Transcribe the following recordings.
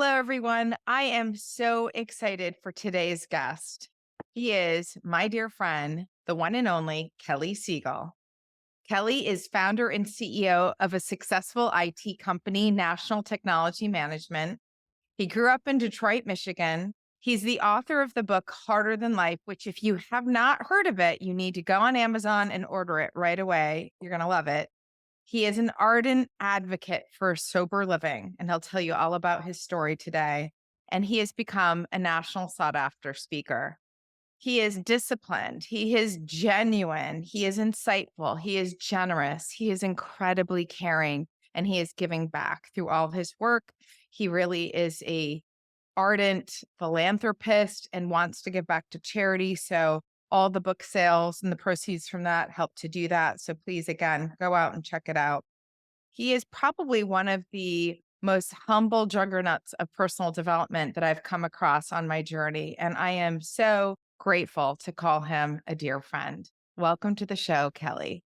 Hello, everyone. I am so excited for today's guest. He is my dear friend, the one and only Kelly Siegel. Kelly is founder and CEO of a successful IT company, National Technology Management. He grew up in Detroit, Michigan. He's the author of the book Harder Than Life, which, if you have not heard of it, you need to go on Amazon and order it right away. You're going to love it. He is an ardent advocate for sober living, and he'll tell you all about his story today. And he has become a national sought after speaker. He is disciplined. He is genuine. He is insightful. He is generous. He is incredibly caring, and he is giving back through all his work. He really is a ardent philanthropist and wants to give back to charity. So all the book sales and the proceeds from that help to do that. So please, again, go out and check it out. He is probably one of the most humble juggernauts of personal development that I've come across on my journey. And I am so grateful to call him a dear friend. Welcome to the show, Kelly.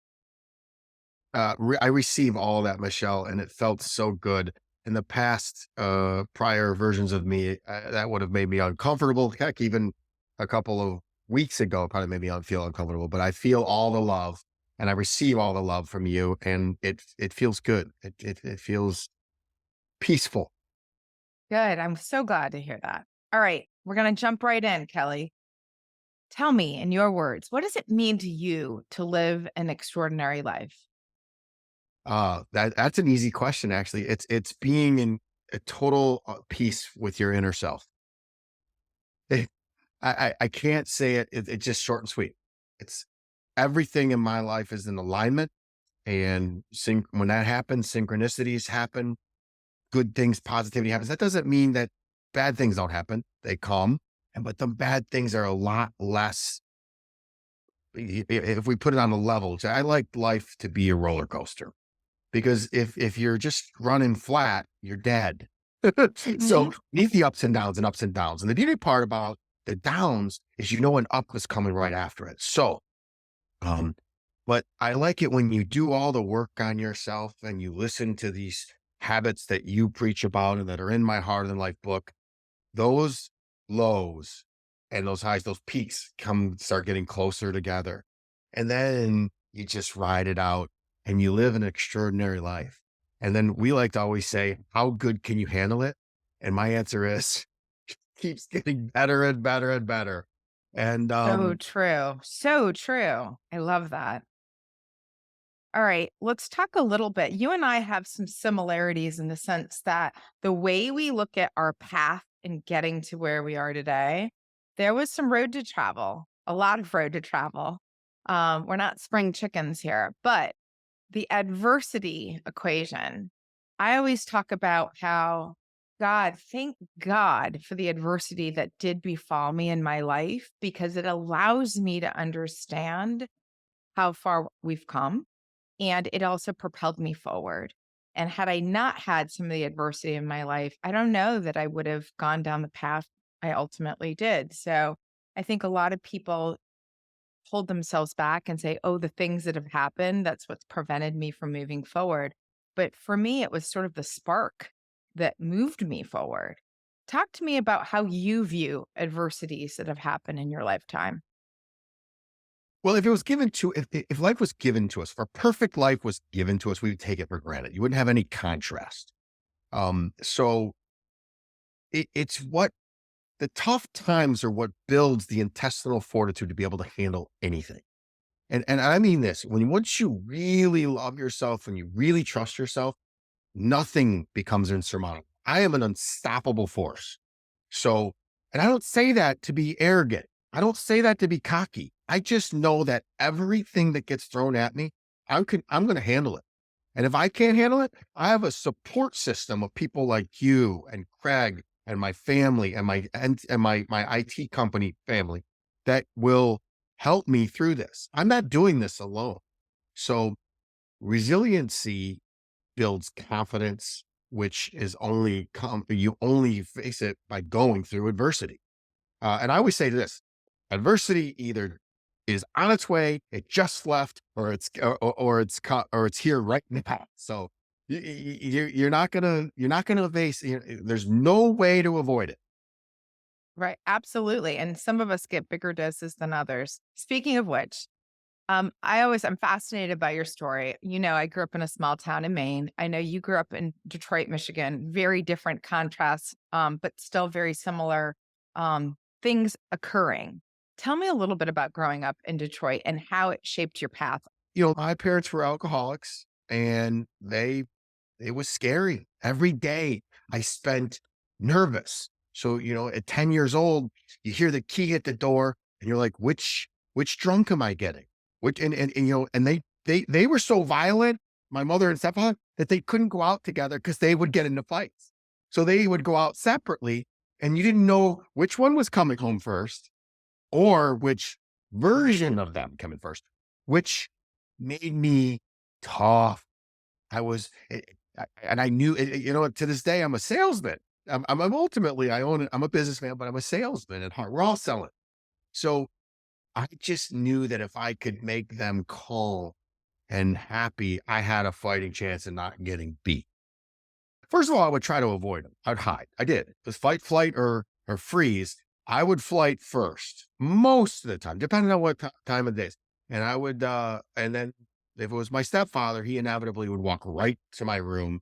I receive all that, Michelle, and it felt so good. In the past, prior versions of me, that would have made me uncomfortable. Heck, even a couple of weeks ago, probably made me feel uncomfortable. But I feel all the love, and I receive all the love from you, and it feels good. It feels peaceful. Good. I'm so glad to hear that. All right. We're going to jump right in, Kelly. Tell me, in your words, what does it mean to you to live an extraordinary life? That's an easy question, actually. It's being in a total peace with your inner self. I can't say it. It's just short and sweet. It's everything in my life is in alignment, and when that happens, synchronicities happen, good things, positivity happens. That doesn't mean that bad things don't happen. They come, but the bad things are a lot less. If we put it on a level, so I like life to be a roller coaster, because if you're just running flat, you're dead. Hmm. So need the ups and downs and ups and downs. And the beauty part about the downs is an up is coming right after it. So, um, but I like it when you do all the work on yourself and you listen to these habits that you preach about and that are in my Harder Than Life book. Those lows and those highs, those peaks start getting closer together. And then you just ride it out and you live an extraordinary life. And then we like to always say, how good can you handle it? And my answer is keeps getting better and better and better. And So true. So true. I love that. All right, let's talk a little bit. You and I have some similarities in the sense that the way we look at our path in getting to where we are today, there was some road to travel, a lot of road to travel. We're not spring chickens here, but the adversity equation, I always talk about how thank God for the adversity that did befall me in my life because it allows me to understand how far we've come, and it also propelled me forward. And had I not had some of the adversity in my life, I don't know that I would have gone down the path I ultimately did. So I think a lot of people hold themselves back and say, oh, the things that have happened, that's what's prevented me from moving forward. But for me, it was sort of the spark that moved me forward. Talk to me about how you view adversities that have happened in your lifetime. well, if it was given to, if life was given to us, if a perfect life was given to us, we would take it for granted. You wouldn't have any contrast. So it's what the tough times are what builds the intestinal fortitude to be able to handle anything. And I mean this, once you really love yourself and you really trust yourself, nothing becomes insurmountable. I am an unstoppable force. So, and I don't say that to be arrogant. I don't say that to be cocky. I just know that everything that gets thrown at me, I'm going to handle it. And if I can't handle it, I have a support system of people like you and Craig and my family and my IT company family that will help me through this. I'm not doing this alone. So resiliency builds confidence, which is you only face it by going through adversity. And I always say this: adversity either is on its way, it just left, or it's here right now. So you're not gonna evade. There's no way to avoid it. Right. Absolutely. And some of us get bigger doses than others. Speaking of which, I'm fascinated by your story. I grew up in a small town in Maine. I know you grew up in Detroit, Michigan. Very different contrasts, but still very similar things occurring. Tell me a little bit about growing up in Detroit and how it shaped your path. My parents were alcoholics, and it was scary. Every day I spent nervous. So, at 10 years old, you hear the key hit the door and you're like, which drunk am I getting? Which and they were so violent, my mother and stepfather, that they couldn't go out together because they would get into fights. So they would go out separately, and you didn't know which one was coming home first or which version of them coming first, which made me tough. I was, and I knew, to this day, I'm a salesman. I'm ultimately, I own it. I'm a businessman, but I'm a salesman at heart. We're all selling. So I just knew that if I could make them calm and happy, I had a fighting chance of not getting beat. First of all, I would try to avoid them. I'd hide. I did. It was fight, flight, or freeze. I would flight first most of the time, depending on what time of day. And I would, and then if it was my stepfather, he inevitably would walk right to my room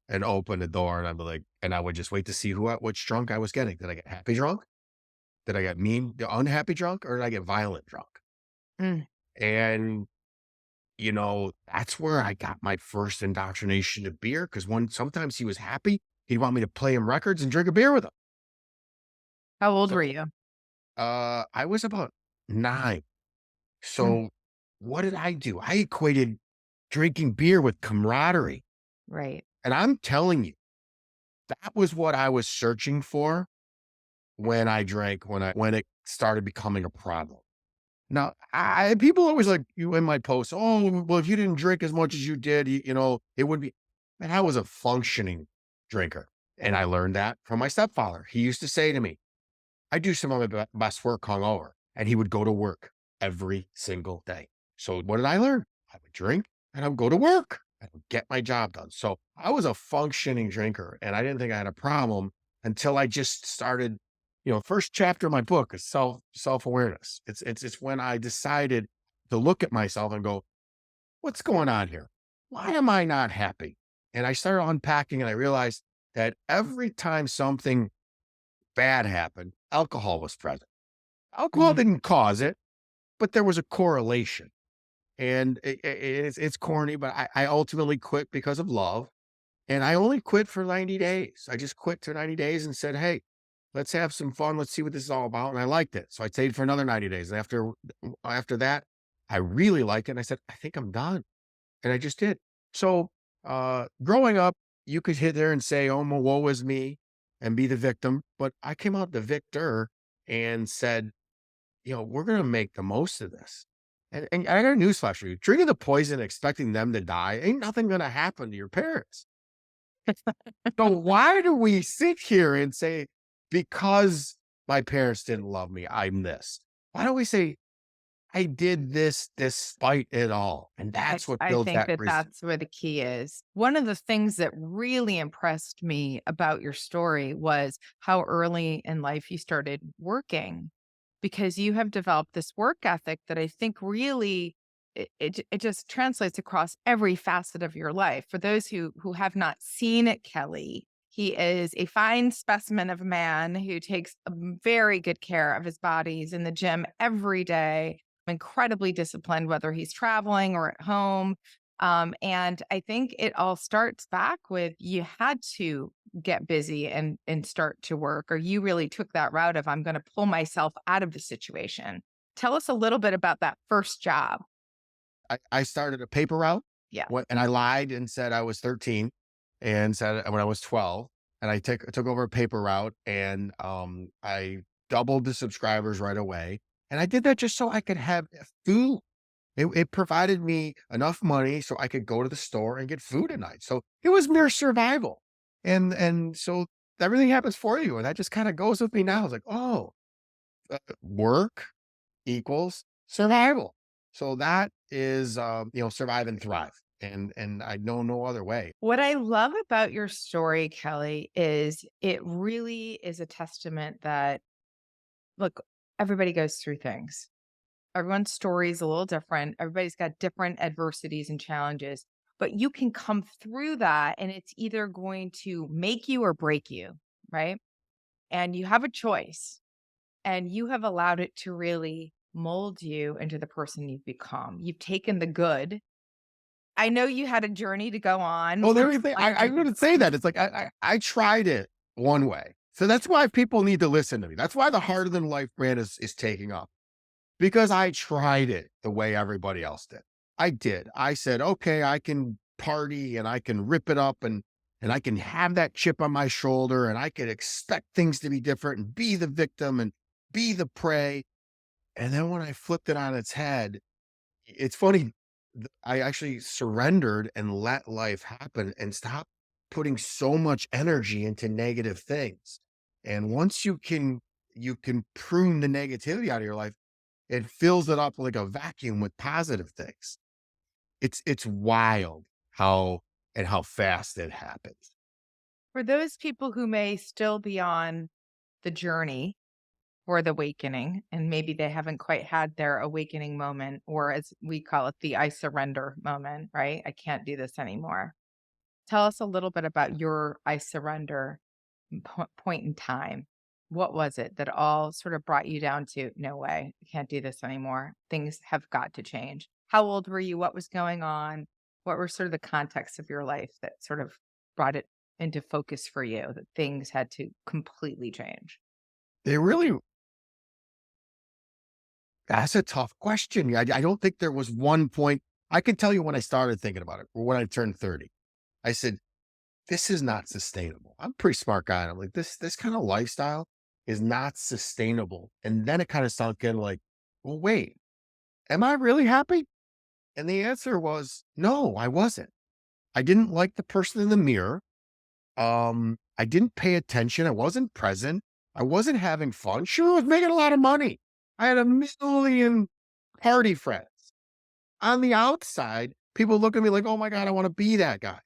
and open the door, and I'd be like, and I would just wait to see which drunk I was getting. Did I get happy drunk? Did I get unhappy drunk, or did I get violent drunk? Mm, And that's where I got my first indoctrination to beer. Because sometimes he was happy, he'd want me to play him records and drink a beer with him. how old So, were you? I was about 9. Mm, So what did I do? I equated drinking beer with camaraderie. right. And I'm telling you, that was what I was searching for when I drank, when it started becoming a problem. Now, people always like you in my posts, oh, well, if you didn't drink as much as you did, it would be. And I was a functioning drinker. And I learned that from my stepfather. He used to say to me, I do some of my best work hungover. And he would go to work every single day. So what did I learn? I would drink and I would go to work and I would get my job done. So I was a functioning drinker, and I didn't think I had a problem until I just started. First chapter of my book is self-awareness. It's when I decided to look at myself and go, what's going on here? Why am I not happy? And I started unpacking, and I realized that every time something bad happened, alcohol was present. Alcohol Mm, didn't cause it, but there was a correlation. And it's corny, but I ultimately quit because of love. And I only quit for 90 days. I just quit for 90 days and said, hey, let's have some fun. Let's see what this is all about. And I liked it. So I stayed for another 90 days. And after that, I really liked it. And I said, I think I'm done. And I just did. So growing up, you could hit there and say, oh, well, woe is me, and be the victim. But I came out the victor and said, we're going to make the most of this. And I got a newsflash for you. Drinking the poison, expecting them to die, ain't nothing going to happen to your parents. So why do we sit here and say, because my parents didn't love me, I'm this? Why don't we say, I did this despite it all? And I, that's what I builds think that that resistance. that's where the key is. One of the things that really impressed me about your story was how early in life you started working, because you have developed this work ethic that I think really it just translates across every facet of your life. For those who have not seen it, Kelly, he is a fine specimen of a man who takes very good care of his body. He's in the gym every day, incredibly disciplined, whether he's traveling or at home. And I think it all starts back with you had to get busy and start to work, or you really took that route of I'm going to pull myself out of the situation. Tell us a little bit about that first job. I started a paper route, Yeah. and I lied and said I was 13 and said when I was 12. And I took over a paper route, and I doubled the subscribers right away. And I did that just so I could have food. It provided me enough money so I could go to the store and get food at night. So it was mere survival. And so everything happens for you. And that just kind of goes with me now. It's like, oh, work equals survival. So that is, survive and thrive. and I know no other way. What I love about your story, Kelly, is it really is a testament that, look, everybody goes through things. Everyone's story is a little different. Everybody's got different adversities and challenges, but you can come through that and it's either going to make you or break you, right? And you have a choice and you have allowed it to really mold you into the person you've become. You've taken the good. I know you had a journey to go on. Well, everything I'm going to say that it's like I tried it one way, so that's why people need to listen to me. That's why the Harder Than Life brand is taking off. Because I tried it the way everybody else did. I did. I said, "Okay, I can party and I can rip it up and I can have that chip on my shoulder and I can expect things to be different and be the victim and be the prey." And then when I flipped it on its head, it's funny, I actually surrendered and let life happen and stopped putting so much energy into negative things. And once you can prune the negativity out of your life, it fills it up like a vacuum with positive things. It's wild how fast it happens. For those people who may still be on the journey or the awakening, and maybe they haven't quite had their awakening moment, or as we call it, the I surrender moment, right? I can't do this anymore. Tell us a little bit about your I surrender point in time. What was it that all sort of brought you down to, no way, I can't do this anymore? Things have got to change. How old were you? What was going on? What were sort of the context of your life that sort of brought it into focus for you that things had to completely change? They really That's a tough question. I don't think there was one point. I can tell you when I started thinking about it, or when I turned 30. I said, "This is not sustainable." I'm a pretty smart guy. And I'm like, this kind of lifestyle is not sustainable. And then it kind of sunk in like, well, wait, am I really happy? And the answer was no, I wasn't. I didn't like the person in the mirror. I didn't pay attention. I wasn't present. I wasn't having fun. Sure, I was making a lot of money. I had a million party friends. On the outside, people look at me like, oh my God, I want to be that guy.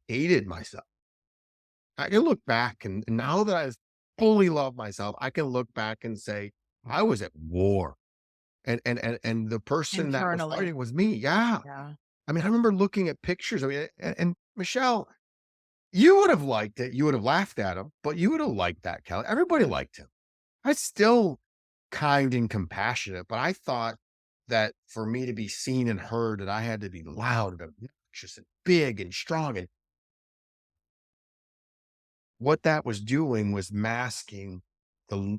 Hated myself. I can look back and now that I fully love myself, I can look back and say, I was at war. And the person that was Internally. fighting was me. Yeah. Yeah. I mean, I remember looking at pictures. I mean, and Michelle, you would have liked it. You would have laughed at him, but you would have liked that, Kelly. Everybody liked him. I still kind and compassionate, but I thought that for me to be seen and heard, that I had to be loud and obnoxious and big and strong. And what that was doing was masking the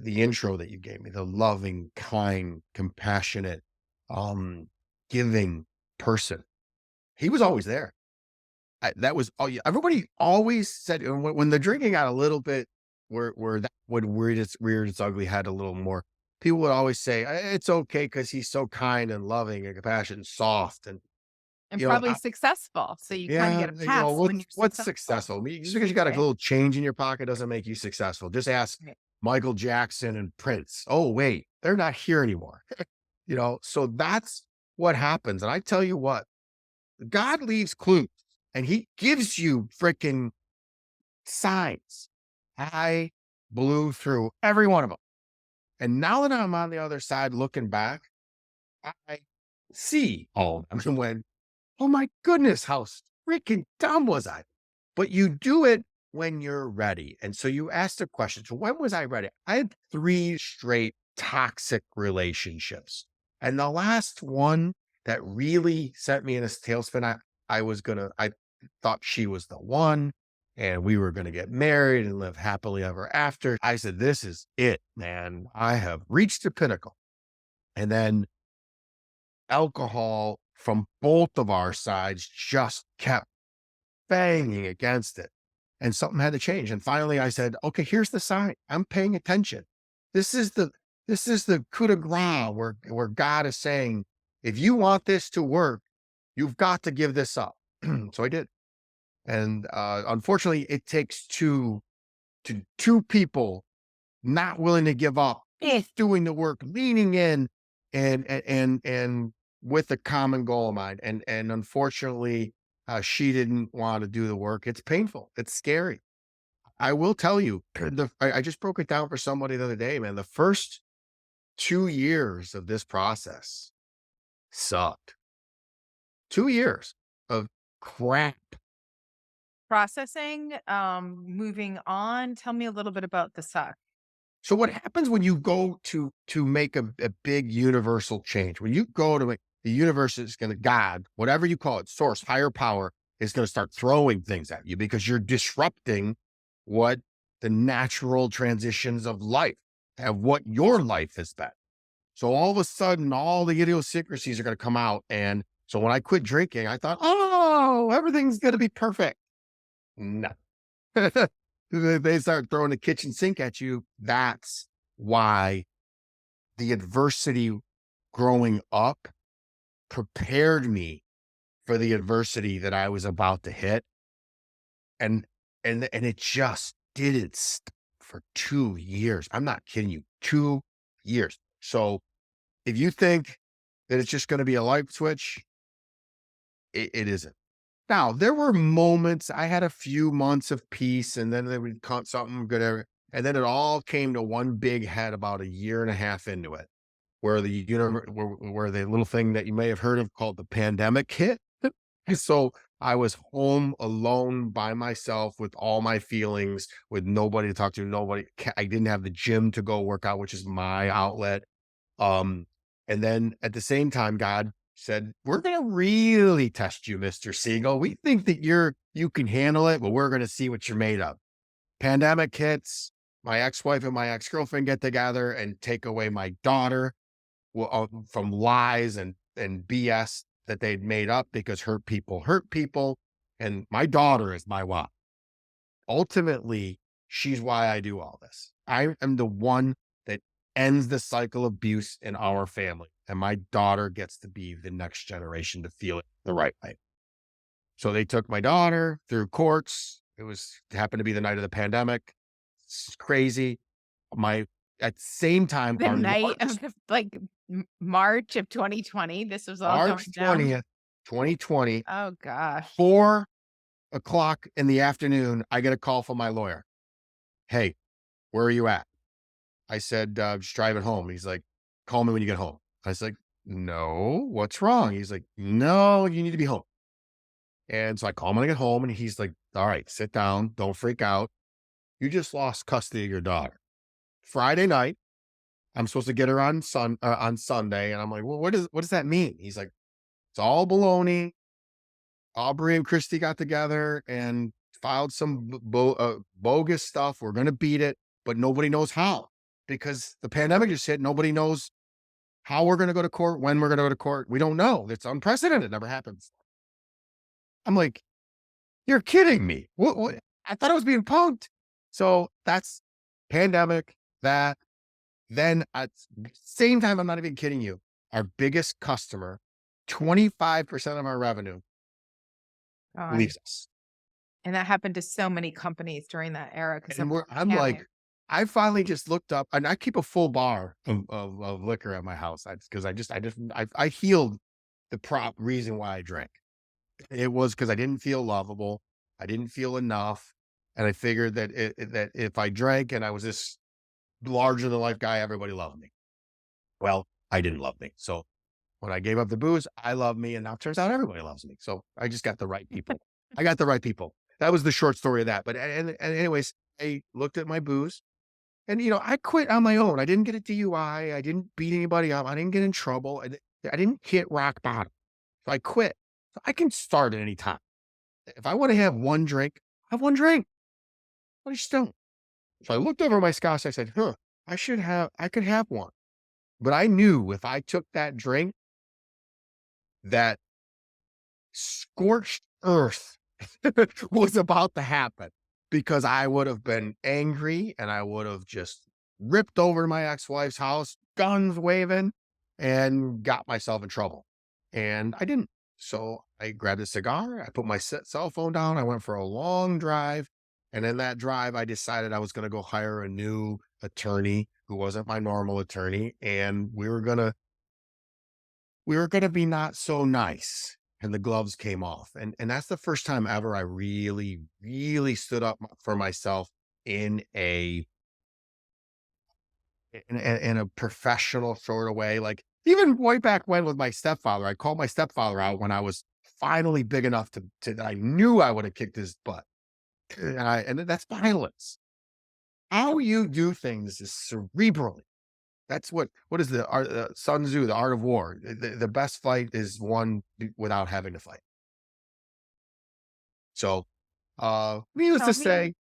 intro that you gave me, the loving, kind, compassionate, um, giving person. He was always there. That was all. Everybody always said when the drinking got a little bit where that when weird it's ugly had a little more. People would always say it's okay because he's so kind and loving and compassionate and soft and And you know probably successful. So you kind of yeah get a you know pass when you're what's successful, successful? Just because you got a right? little change in your pocket doesn't make you successful. Just ask Right. Michael Jackson and Prince. Oh wait, they're not here anymore. So that's what happens. And I tell you what, God leaves clues and he gives you freaking signs. I blew through every one of them. And now that I'm on the other side looking back, I see all of them and went, oh my goodness, how freaking dumb was I? But you do it when you're ready. And so you asked the question, so when was I ready? I had 3 straight toxic relationships. And the last one that really sent me in a tailspin, I thought she was the one and we were going to get married and live happily ever after. I said, this is it, man. I have reached the pinnacle. And then alcohol from both of our sides just kept banging against it. And something had to change. And finally I said, okay, here's the sign. I'm paying attention. This is the this is the coup de grace where God is saying, if you want this to work, you've got to give this up. So I did. And unfortunately, it takes two people not willing to give up, both doing the work, leaning in and with a common goal of mine. And unfortunately, she didn't want to do the work. It's painful. It's scary. I will tell you, I just broke it down for somebody the other day, man. The first 2 years of this process sucked. 2 years of crap. Processing, moving on. Tell me a little bit about the suck. So what happens when you go to make a big universal change? When you go to make the universe is going to God, whatever you call it, source, higher power is going to start throwing things at you because you're disrupting what the natural transitions of life of what your life has been. So all of a sudden, all the idiosyncrasies are going to come out. And so when I quit drinking, I thought, oh, everything's going to be perfect. No. They start throwing the kitchen sink at you. That's why the adversity growing up prepared me for the adversity that I was about to hit. And and it just didn't stop for 2 years. I'm not kidding you. 2 years. So if you think that it's just going to be a light switch, it isn't. Now, there were moments, I had a few months of peace, and then there would come something good, and then it all came to one big head about a year and a half into it, where where the little thing that you may have heard of called the pandemic hit. So I was home alone by myself with all my feelings, with nobody to talk to, I didn't have the gym to go work out, which is my outlet. Um, and then at the same time, God said, "We're going to really test you, Mr. Siegel. We think that you can handle it, but we're going to see what you're made of." Pandemic hits. My ex-wife and my ex-girlfriend get together and take away my daughter from lies and BS that they'd made up because hurt people. And my daughter is my why. Ultimately, she's why I do all this. I am the one that ends the cycle of abuse in our family. And my daughter gets to be the next generation to feel it the right way. So they took my daughter through courts. It happened to be the night of the pandemic. It's crazy. My At the same time, The our night of largest March of 2020, this was all going March down? 20th, 2020, Oh gosh. 4 o'clock in the afternoon, I get a call from my lawyer. "Hey, where are you at?" I said, "Just driving home." He's like, "Call me when you get home." I was like, "No, what's wrong?" He's like, "No, you need to be home." And so I call him when I get home and he's like, "All right, sit down. Don't freak out. You just lost custody of your daughter." Friday night, I'm supposed to get her on Sunday. And I'm like, "Well, what does that mean?" He's like, "It's all baloney. Aubrey and Christy got together and filed some bogus stuff. We're going to beat it, but nobody knows how because the pandemic just hit. Nobody knows how we're going to go to court, when we're going to go to court. We don't know. It's unprecedented. It never happens." I'm like, "You're kidding me. What? I thought I was being punked." So that's pandemic. That then at the same time, I'm not even kidding you. Our biggest customer, 25% of our revenue God. leaves us. And that happened to so many companies during that era because of And the I'm panic. like, I finally just looked up and I keep a full bar of liquor at my house. Because I healed the prop reason why I drank. It was because I didn't feel lovable. I didn't feel enough. And I figured that if I drank and I was this larger than life guy, everybody loved me. Well, I didn't love me. So when I gave up the booze, I love me. And now it turns out everybody loves me. So I just got the right people. I got the right people. That was the short story of that. But and anyways, I looked at my booze and, I quit on my own. I didn't get a DUI. I didn't beat anybody up. I didn't get in trouble. I didn't hit rock bottom. So I quit. So I can start at any time. If I want to have one drink, have one drink. I just don't. So I looked over my scotch. I said, I could have one. But I knew if I took that drink, that scorched earth was about to happen because I would have been angry and I would have just ripped over to my ex-wife's house, guns waving, and got myself in trouble. And I didn't. So I grabbed a cigar. I put my cell phone down. I went for a long drive. And in that drive, I decided I was going to go hire a new attorney who wasn't my normal attorney. And we were going to we were going to be not so nice. And the gloves came off. And that's the first time ever I really, really stood up for myself in in a professional sort of way. Like even way back when with my stepfather, I called my stepfather out when I was finally big enough that I knew I would have kicked his butt. And that's violence. How you do things is cerebrally. That's what is the art, Sun Tzu, the art of war. The best fight is one without having to fight. So, needless to Tell me say,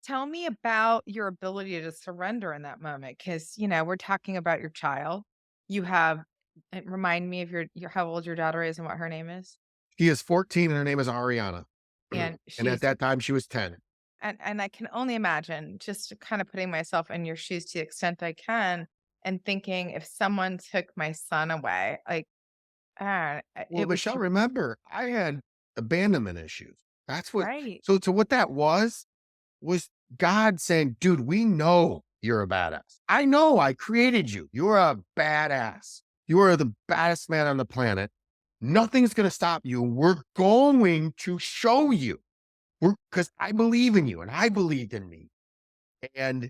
tell me about your ability to surrender in that moment, because we're talking about your child. You have remind me of your how old your daughter is and what her name is? she is 14 and her name is Ariana. And And at she's that time, she was 10. and I can only imagine, just kind of putting myself in your shoes to the extent I can, and thinking if someone took my son away, like, Well, it would Michelle, remember, I had abandonment issues. That's what, right. so what that was God saying, dude, we know you're a badass. I know I created you. You're a badass. You are the baddest man on the planet. Nothing's going to stop you. We're going to show you. Because I believe in you and I believed in me. And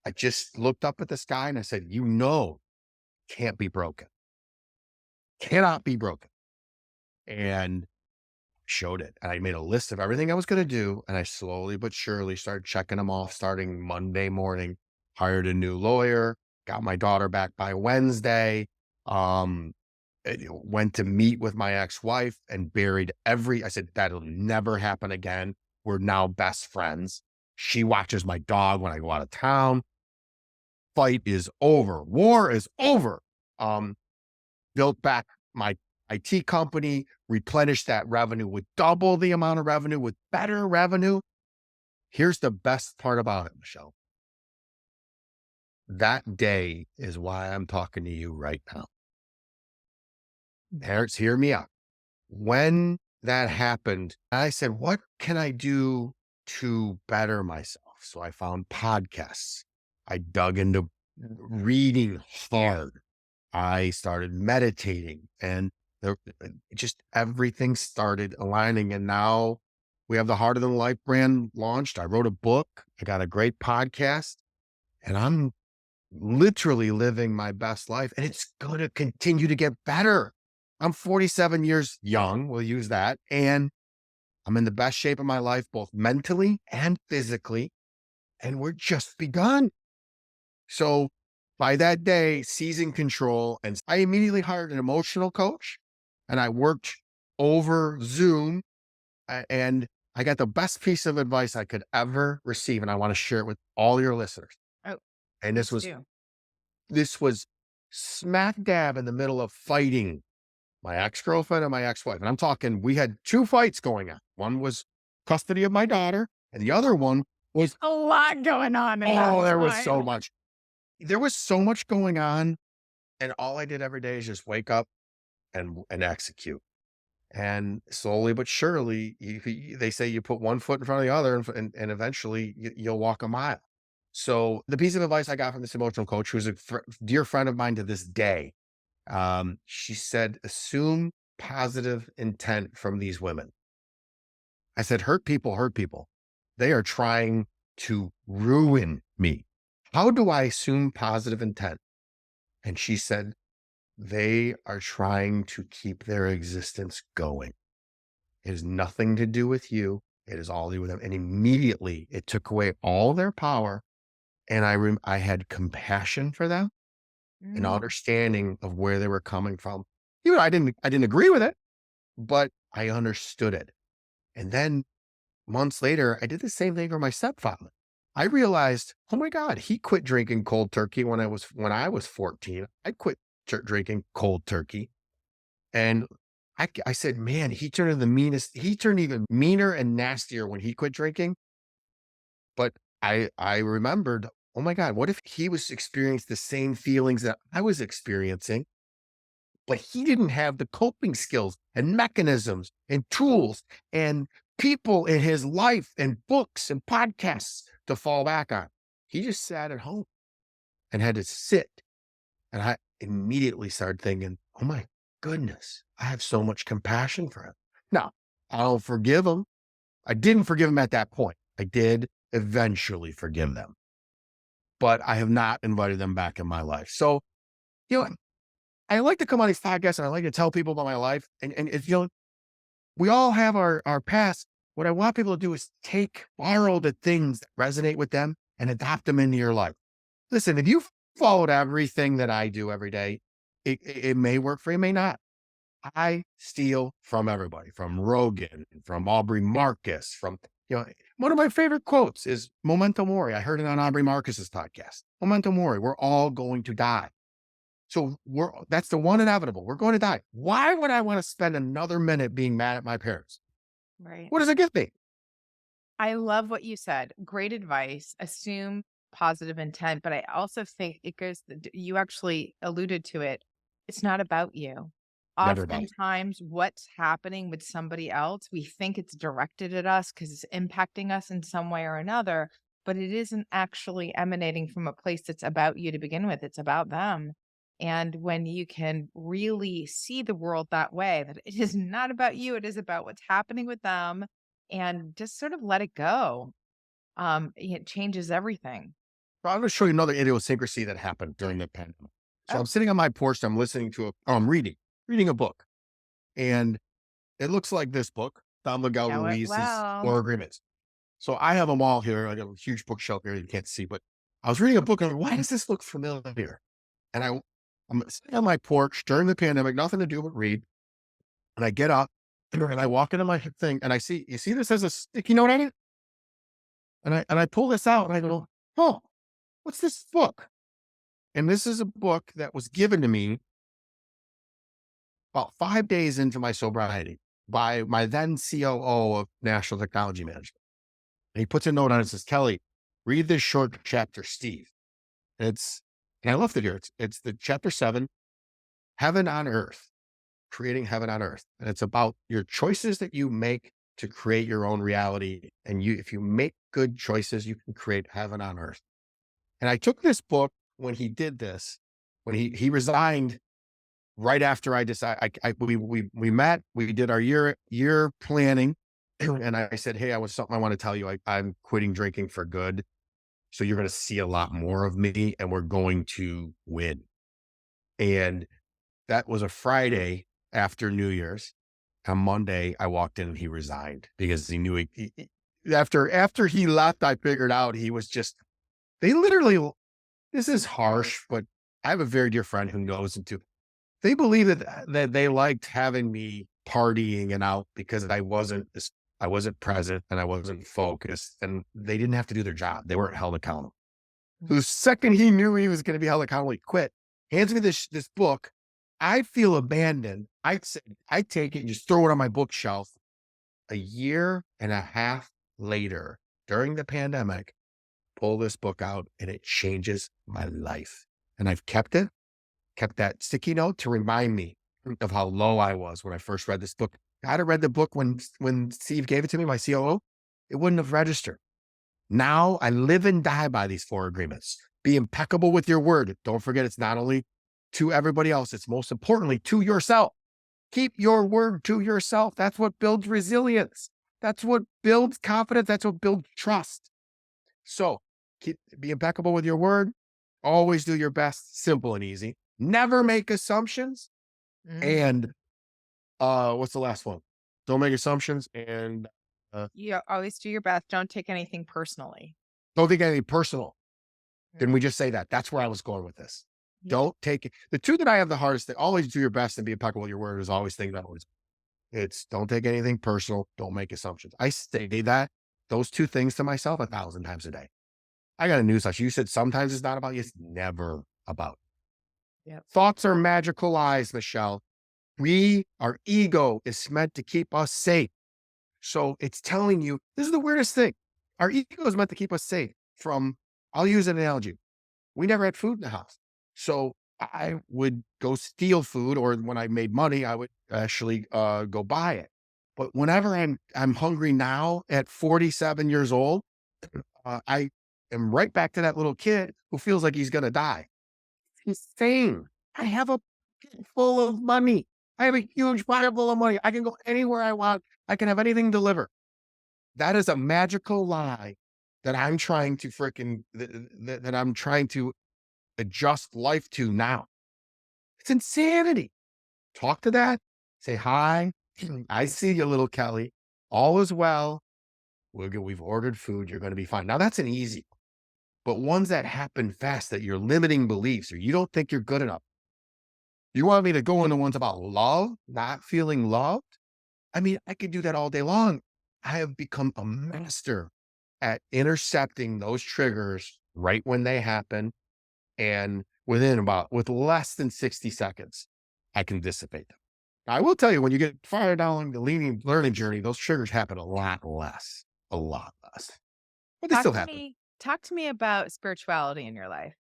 I just looked up at the sky and I said, can't be broken, cannot be broken. And showed it. And I made a list of everything I was going to do. And I slowly but surely started checking them off starting Monday morning, hired a new lawyer, got my daughter back by Wednesday. Um, Went to meet with my ex-wife and I said, that'll never happen again. We're now best friends. She watches my dog when I go out of town. Fight is over. War is over. Um, Built back my IT company, replenished that revenue with double the amount of revenue, with better revenue. Here's the best part about it, Michelle. That day is why I'm talking to you right now. Hear me out. When that happened, I said, what can I do to better myself? So I found podcasts. I dug into reading hard. I started meditating and just everything started aligning. And now we have the Heart of the Life brand launched. I wrote a book. I got a great podcast and I'm literally living my best life and it's going to continue to get better. I'm 47 years young. We'll use that. And I'm in the best shape of my life, both mentally and physically. And we're just begun. So by that day, seizing control, and I immediately hired an emotional coach and I worked over Zoom and I got the best piece of advice I could ever receive. And I want to share it with all your listeners. Oh, And please do. this was smack dab in the middle of fighting my ex-girlfriend and my ex-wife. And I'm talking, we had two fights going on. One was custody of my daughter and the other one was, A lot going on in that oh, there was so time. much. There was so much going on. And all I did every day is just wake up and execute. And slowly but surely, they say you put one foot in front of the other and eventually you'll walk a mile. So the piece of advice I got from this emotional coach, who's a dear friend of mine to this day, she said, assume positive intent from these women. I said, hurt people hurt people. They are trying to ruin me. How do I assume positive intent? And she said, they are trying to keep their existence going. It has nothing to do with you. It is all to do with them. And immediately it took away all their power. And I had compassion for them and Mm. understanding of where they were coming from. Even I didn't agree with it, but I understood it. And then months later, I did the same thing for my stepfather. I realized, oh my God, he quit drinking cold turkey when I was 14. I quit drinking cold turkey. And I said, man, he turned even meaner and nastier when he quit drinking. But I remembered, oh my God, what if he was experiencing the same feelings that I was experiencing, but he didn't have the coping skills and mechanisms and tools and people in his life and books and podcasts to fall back on. He just sat at home and had to sit. And I immediately started thinking, oh my goodness, I have so much compassion for him. Now, I don't forgive him. I didn't forgive him at that point. I did eventually forgive them, but I have not invited them back in my life. So, you know, I like to come on these podcasts and I like to tell people about my life. And it's, we all have our past. What I want people to do is borrow the things that resonate with them and adopt them into your life. Listen, if you followed everything that I do every day, it may work for you, may not. I steal from everybody, from Rogan, from Aubrey Marcus, one of my favorite quotes is Memento Mori. I heard it on Aubrey Marcus's podcast. Memento Mori, we're all going to die. So that's the one inevitable. We're going to die. Why would I want to spend another minute being mad at my parents? Right. What does it get me? I love what you said. Great advice. Assume positive intent, but I also think it goes, you actually alluded to it. It's not about you. Never about it. Oftentimes, what's happening with somebody else, we think it's directed at us because it's impacting us in some way or another, but it isn't actually emanating from a place that's about you to begin with. It's about them. And when you can really see the world that way, that it is not about you, it is about what's happening with them, and just sort of let it go. It changes everything. So I'm going to show you another idiosyncrasy that happened during the pandemic. So Oh, I'm sitting on my porch. I'm listening to I'm reading a book, and it looks like this book, Don Miguel know it Ruiz's well. Four Agreements. So I have them all here. I got a huge bookshelf here you can't see, but I was reading a book and I'm like, why does this look familiar? And I'm sitting on my porch during the pandemic, nothing to do but read. And I get up and I walk into my thing and you see this as a sticky note on it? And I pull this out and I go, oh, what's this book? And this is a book that was given to me about 5 days into my sobriety by my then COO of National Technology Management. And he puts a note on it and says, Kelly, read this short chapter, Steve. And and I left it here. It's the chapter 7, Heaven on Earth, creating heaven on earth. And it's about your choices that you make to create your own reality. And if you make good choices, you can create heaven on earth. And I took this book when he did this, when he resigned right after I decided, we met, we did our year planning. And I said, hey, something I want to tell you. I'm quitting drinking for good. So you're going to see a lot more of me and we're going to win. And that was a Friday after New Year's. On Monday, I walked in and he resigned because he knew after he left, I figured out he was just, they literally, this is harsh, but I have a very dear friend who knows him too. They believe that they liked having me partying and out because I wasn't present and I wasn't focused and they didn't have to do their job. They weren't held accountable. So the second he knew he was going to be held accountable, he quit. Hands me this book. I feel abandoned. I said, I take it and just throw it on my bookshelf. A year and a half later, during the pandemic, pull this book out and it changes my life. And I've kept that sticky note to remind me of how low I was when I first read this book. I'd have read the book when Steve gave it to me, my COO, it wouldn't have registered. Now I live and die by these 4 agreements. Be impeccable with your word. Don't forget, it's not only to everybody else, it's most importantly to yourself. Keep your word to yourself. That's what builds resilience. That's what builds confidence. That's what builds trust. So be impeccable with your word. Always do your best, simple and easy. Never make assumptions. Mm. And what's the last one? Don't make assumptions and You always do your best. Don't take anything personally. don't think anything personal. Mm. Didn't we just say that? That's where I was going with this. Yeah. Don't take it. The two that I have the hardest, that always do your best and be impeccable with your word is always think that always. It's don't take anything personal. Don't make assumptions. I say those 2 things to myself 1,000 times a day. I got a newsflash. You said sometimes it's not about you. It's never about. Yep. Thoughts are magical eyes, Michelle. Our ego is meant to keep us safe. So it's telling you, this is the weirdest thing. Our ego is meant to keep us safe I'll use an analogy. We never had food in the house. So I would go steal food, or when I made money, I would actually go buy it. But whenever I'm hungry now at 47 years old, I am right back to that little kid who feels like he's going to die. It's insane. I have a pocket full of money. I have a huge pot full of money. I can go anywhere I want. I can have anything delivered. That is a magical lie that I'm trying to that I'm trying to adjust life to now. It's insanity. Talk to that. Say hi. I see you, little Kelly. All is well. We've ordered food. You're going to be fine. Now that's an easy, but ones that happen fast that you're limiting beliefs or you don't think you're good enough. You want me to go into ones about love, not feeling loved? I mean, I could do that all day long. I have become a master at intercepting those triggers right when they happen. And with less than 60 seconds, I can dissipate them. I will tell you, when you get farther down the learning journey, those triggers happen a lot less, but they Talk still to happen. me talk to me about spirituality in your life.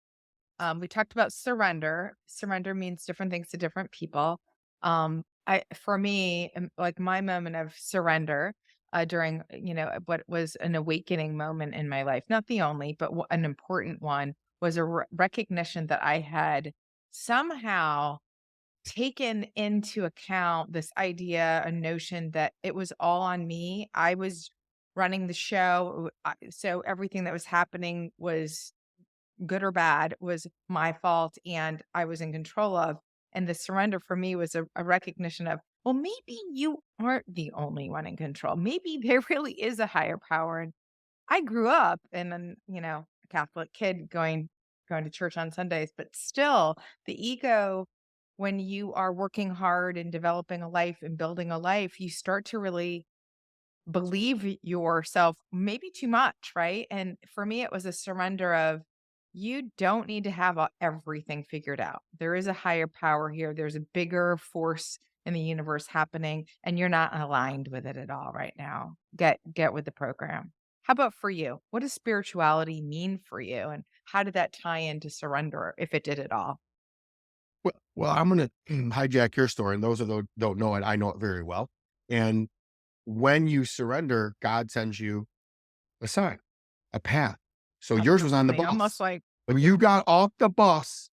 We talked about surrender. Surrender means different things to different people. I for me, like my moment of surrender during what was an awakening moment in my life, not the only, but an important one, was a recognition that I had somehow taken into account this idea, a notion that it was all on me. I was running the show, so everything that was happening was good or bad was my fault and I was in control of. And the surrender for me was a recognition of, well, maybe you aren't the only one in control. Maybe there really is a higher power. And I grew up and then, a Catholic kid going to church on Sundays, but still the ego, when you are working hard and developing a life and building a life, you start to really believe yourself maybe too much, right? And for me, it was a surrender of you don't need to have everything figured out. There is a higher power here. There's a bigger force in the universe happening, and you're not aligned with it at all right now. Get with the program. How about for you? What does spirituality mean for you, and how did that tie into surrender, if it did at all? Well, I'm going to hijack your story. And those of those don't know it, I know it very well. And when you surrender, God sends you a sign, a path. So yours was on the Absolutely, almost bus. like When you got off the bus,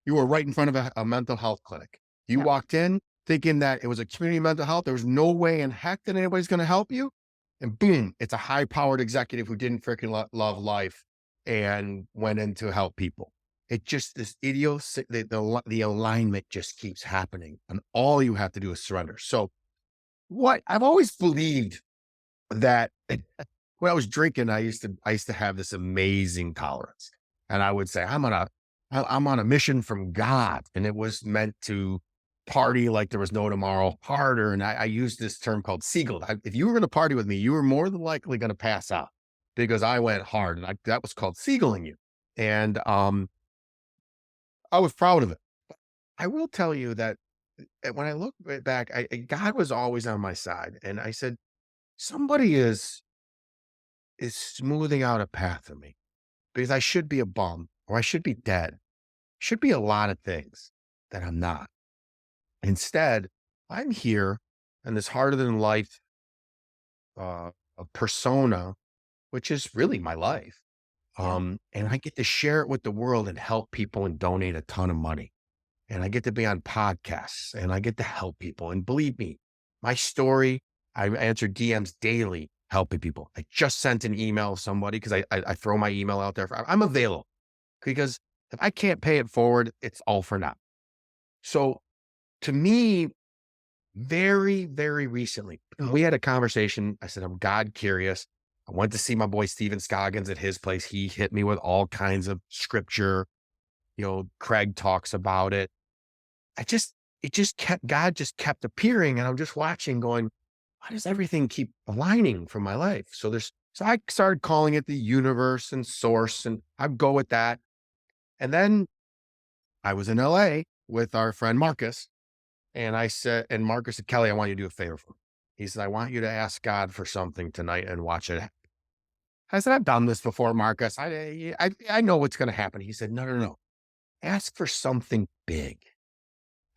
you were right in front of a mental health clinic. You yeah, walked in thinking that it was a community mental health. There was no way in heck that anybody's going to help you. And boom, it's a high powered executive who didn't freaking love life and went in to help people. It just, this the alignment just keeps happening. And all you have to do is surrender. So, what I've always believed that when I was drinking, I used to have this amazing tolerance. And I would say, I'm on a mission from God. And it was meant to party like there was no tomorrow, harder. And I used this term called Siegel. If you were going to party with me, you were more than likely going to pass out because I went hard. And that was called Siegeling you. And I was proud of it. I will tell you that when I look back, God was always on my side. And I said, somebody is smoothing out a path for me because I should be a bum or I should be dead. Should be a lot of things that I'm not. Instead, I'm here in this harder than life a persona, which is really my life. yeah. And I get to share it with the world and help people and donate a ton of money. And I get to be on podcasts and I get to help people. And believe me, my story, I answer DMs daily helping people. I just sent an email to somebody because I throw my email out there. I'm available because if I can't pay it forward, it's all for now. So to me, very, very recently, we had a conversation. I said, I'm God curious. I went to see my boy Steven Scoggins at his place. He hit me with all kinds of scripture. Craig talks about it. It just kept, God just kept appearing. And I'm just watching going, why does everything keep aligning for my life? So I started calling it the universe and source, and I'd go with that. And then I was in LA with our friend Marcus. And Marcus said, Kelly, I want you to do a favor for me. He said, I want you to ask God for something tonight and watch it happen. I said, I've done this before, Marcus. I know what's going to happen. He said, no, no, no. Ask for something big.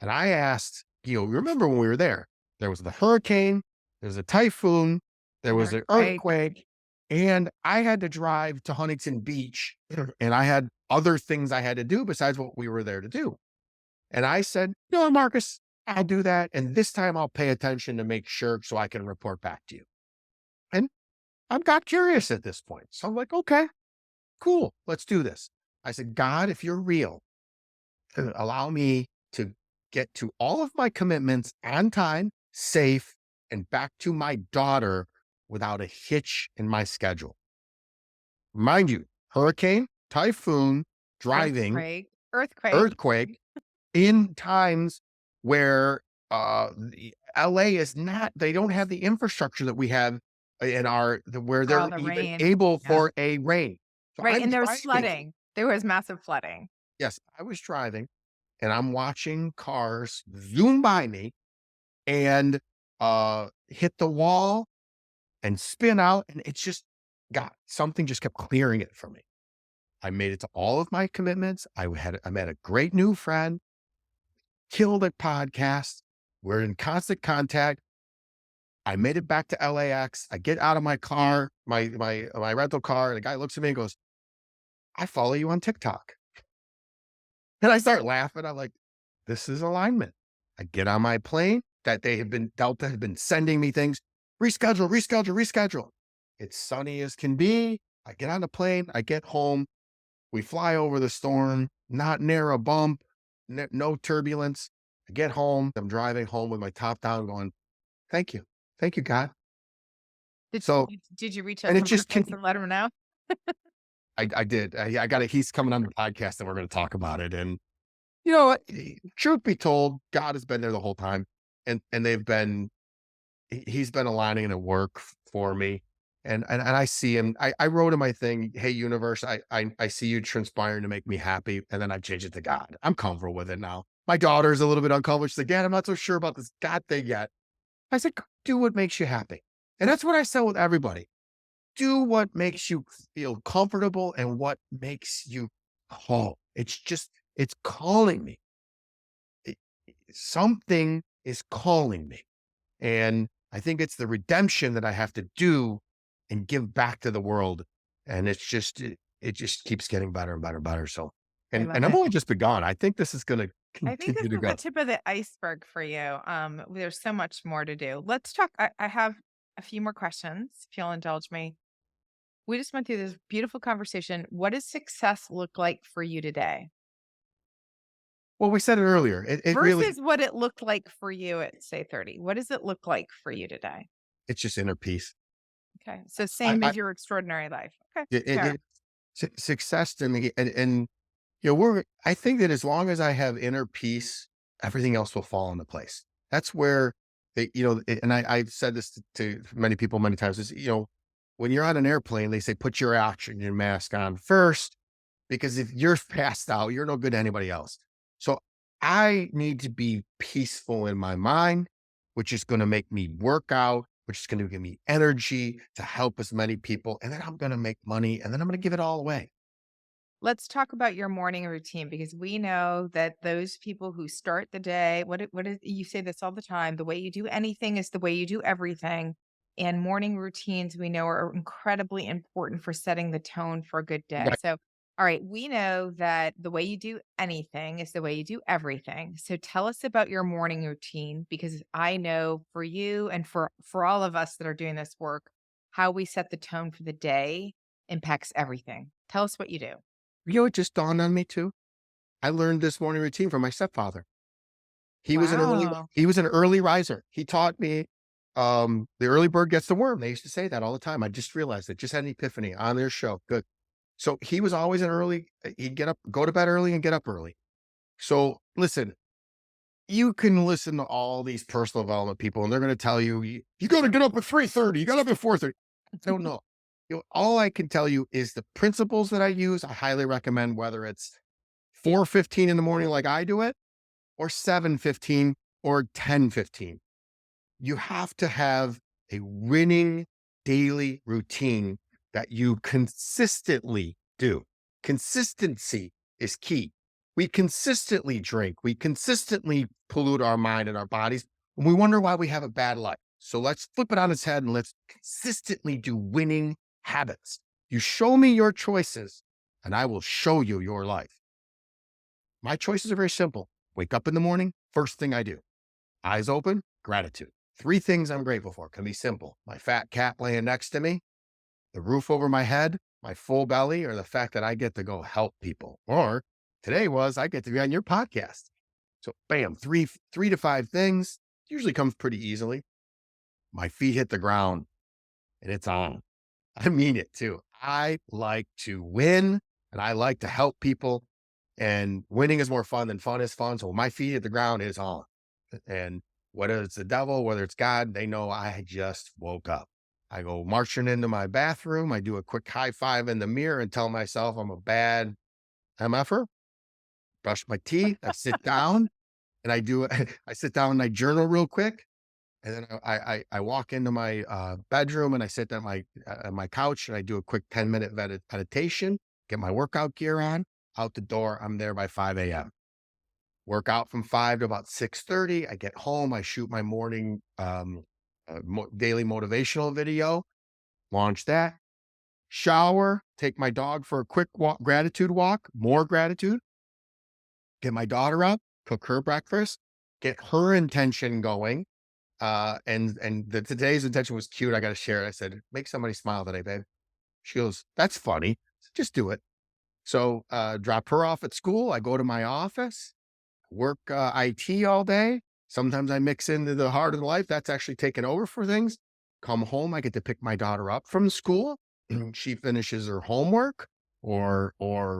And I asked, remember when we were there? There was the hurricane, there was a typhoon, there was an Right. earthquake, and I had to drive to Huntington Beach, and I had other things I had to do besides what we were there to do. And I said, Marcus, I'll do that. And this time I'll pay attention to make sure so I can report back to you. And I'm got curious at this point. So I'm like, okay, cool. Let's do this. I said, God, if you're real, allow me to get to all of my commitments on time, safe, and back to my daughter without a hitch in my schedule. Mind you, hurricane, typhoon, driving, Earthquake. earthquake in times where LA is not, they don't have the infrastructure that we have in where For all they're the even rain. able Yeah. for a rain. So Right, I'm and there was driving. flooding. There was massive flooding. Yes, I was driving and I'm watching cars zoom by me and hit the wall and spin out. And it's just got something just kept clearing it for me. I made it to all of my commitments. I met a great new friend, killed at podcast. We're in constant contact. I made it back to LAX. I get out of my car, my rental car, and the guy looks at me and goes, I follow you on TikTok. And I start laughing. I'm like, this is alignment. I get on my plane that Delta had been sending me things, reschedule, reschedule, reschedule. It's sunny as can be. I get on the plane. I get home. We fly over the storm, not near a bump, no turbulence. I get home. I'm driving home with my top down going, thank you. Thank you, God. So, Did you reach out and to it just Marcus can, and let him know? I did. I got it. He's coming on the podcast and we're going to talk about it. And you know what? Truth be told, God has been there the whole time. And he's been aligning the work for me. And I see him. I wrote in my thing, hey, universe, I see you transpiring to make me happy. And then I changed it to God. I'm comfortable with it now. My daughter's a little bit uncomfortable. She's like, Dad, I'm not so sure about this God thing yet. I said, do what makes you happy. And that's what I said with everybody. Do what makes you feel comfortable and what makes you call. It's calling me. It- Something is calling me. And I think it's the redemption that I have to do and give back to the world. And it just keeps getting better and better and better. So, I and love I've it. only just begun. I think this is going to I think this continue to is the go. tip of the iceberg for you. There's so much more to do. Let's talk. I have a few more questions, if you'll indulge me. We just went through this beautiful conversation. What does success look like for you today Well, we said it earlier. It really, versus what it looked like for you at, say, 30? What does it look like for you today? it's just inner peace. Okay. So, I, same I, as your extraordinary life. Okay. it, it, Fair. it- success to me. And, I think that as long as I have inner peace, everything else will fall into place. That's where and I've said this to many people many times is, when you're on an airplane, they say, put your oxygen mask on first, because if you're passed out, you're no good to anybody else. So I need to be peaceful in my mind, which is going to make me work out, which is going to give me energy to help as many people. And then I'm going to make money and then I'm going to give it all away. Let's talk about your morning routine because we know that those people who start the day, what is you say this all the time, the way you do anything is the way you do everything. And morning routines we know are incredibly important for setting the tone for a good day. Right. So, all right, we know that the way you do anything is the way you do everything. So tell us about your morning routine because I know for you and for all of us that are doing this work, how we set the tone for the day impacts everything. Tell us what you do. It just dawned on me too. I learned this morning routine from my stepfather. Wow. He was an early riser. He taught me, the early bird gets the worm. They used to say that all the time. I just realized it. Just had an epiphany on their show. Good. So he was always an early, he'd get up, go to bed early and get up early. So listen, you can listen to all these personal development people and they're going to tell you, you got to get up at 3:30. You got up at 4:30. I don't know. All I can tell you is the principles that I use. I highly recommend whether it's 4:15 in the morning, like I do it, or 7:15 or 10:15. You have to have a winning daily routine that you consistently do. Consistency is key. We consistently drink, we consistently pollute our mind and our bodies, and we wonder why we have a bad life. So let's flip it on its head and let's consistently do winning habits. You show me your choices, and I will show you your life. My choices are very simple. Wake up in the morning, first thing I do. Eyes open, gratitude. Three things I'm grateful for. Can be simple. My fat cat laying next to me, the roof over my head, my full belly, or the fact that I get to go help people. Or today was I get to be on your podcast. So bam, three to five things. Usually comes pretty easily. My feet hit the ground and it's on. I mean it too. I like to win and I like to help people. And winning is more fun than fun is fun. So when my feet hit the ground, it's on. And whether it's the devil, whether it's God, they know I just woke up. I go marching into my bathroom. I do a quick high five in the mirror and tell myself I'm a bad MFer. Brush my teeth. I sit down and I do, I sit down and I journal real quick. And then I walk into my bedroom and I sit on my couch and I do a quick 10-minute meditation, get my workout gear on, out the door. I'm there by 5 a.m. Work out from 5 to about 6:30. I get home. I shoot my morning daily motivational video, launch that, shower, take my dog for a quick walk, gratitude walk, more gratitude, get my daughter up, cook her breakfast, get her intention going. Today's intention was cute. I got to share it. I said, make somebody smile today, babe. She goes, that's funny. I said, just do it. So, drop her off at school. I go to my office, work IT all day. Sometimes I mix into the heart of life. That's actually taken over for things. Come home. I get to pick my daughter up from school. She finishes her homework or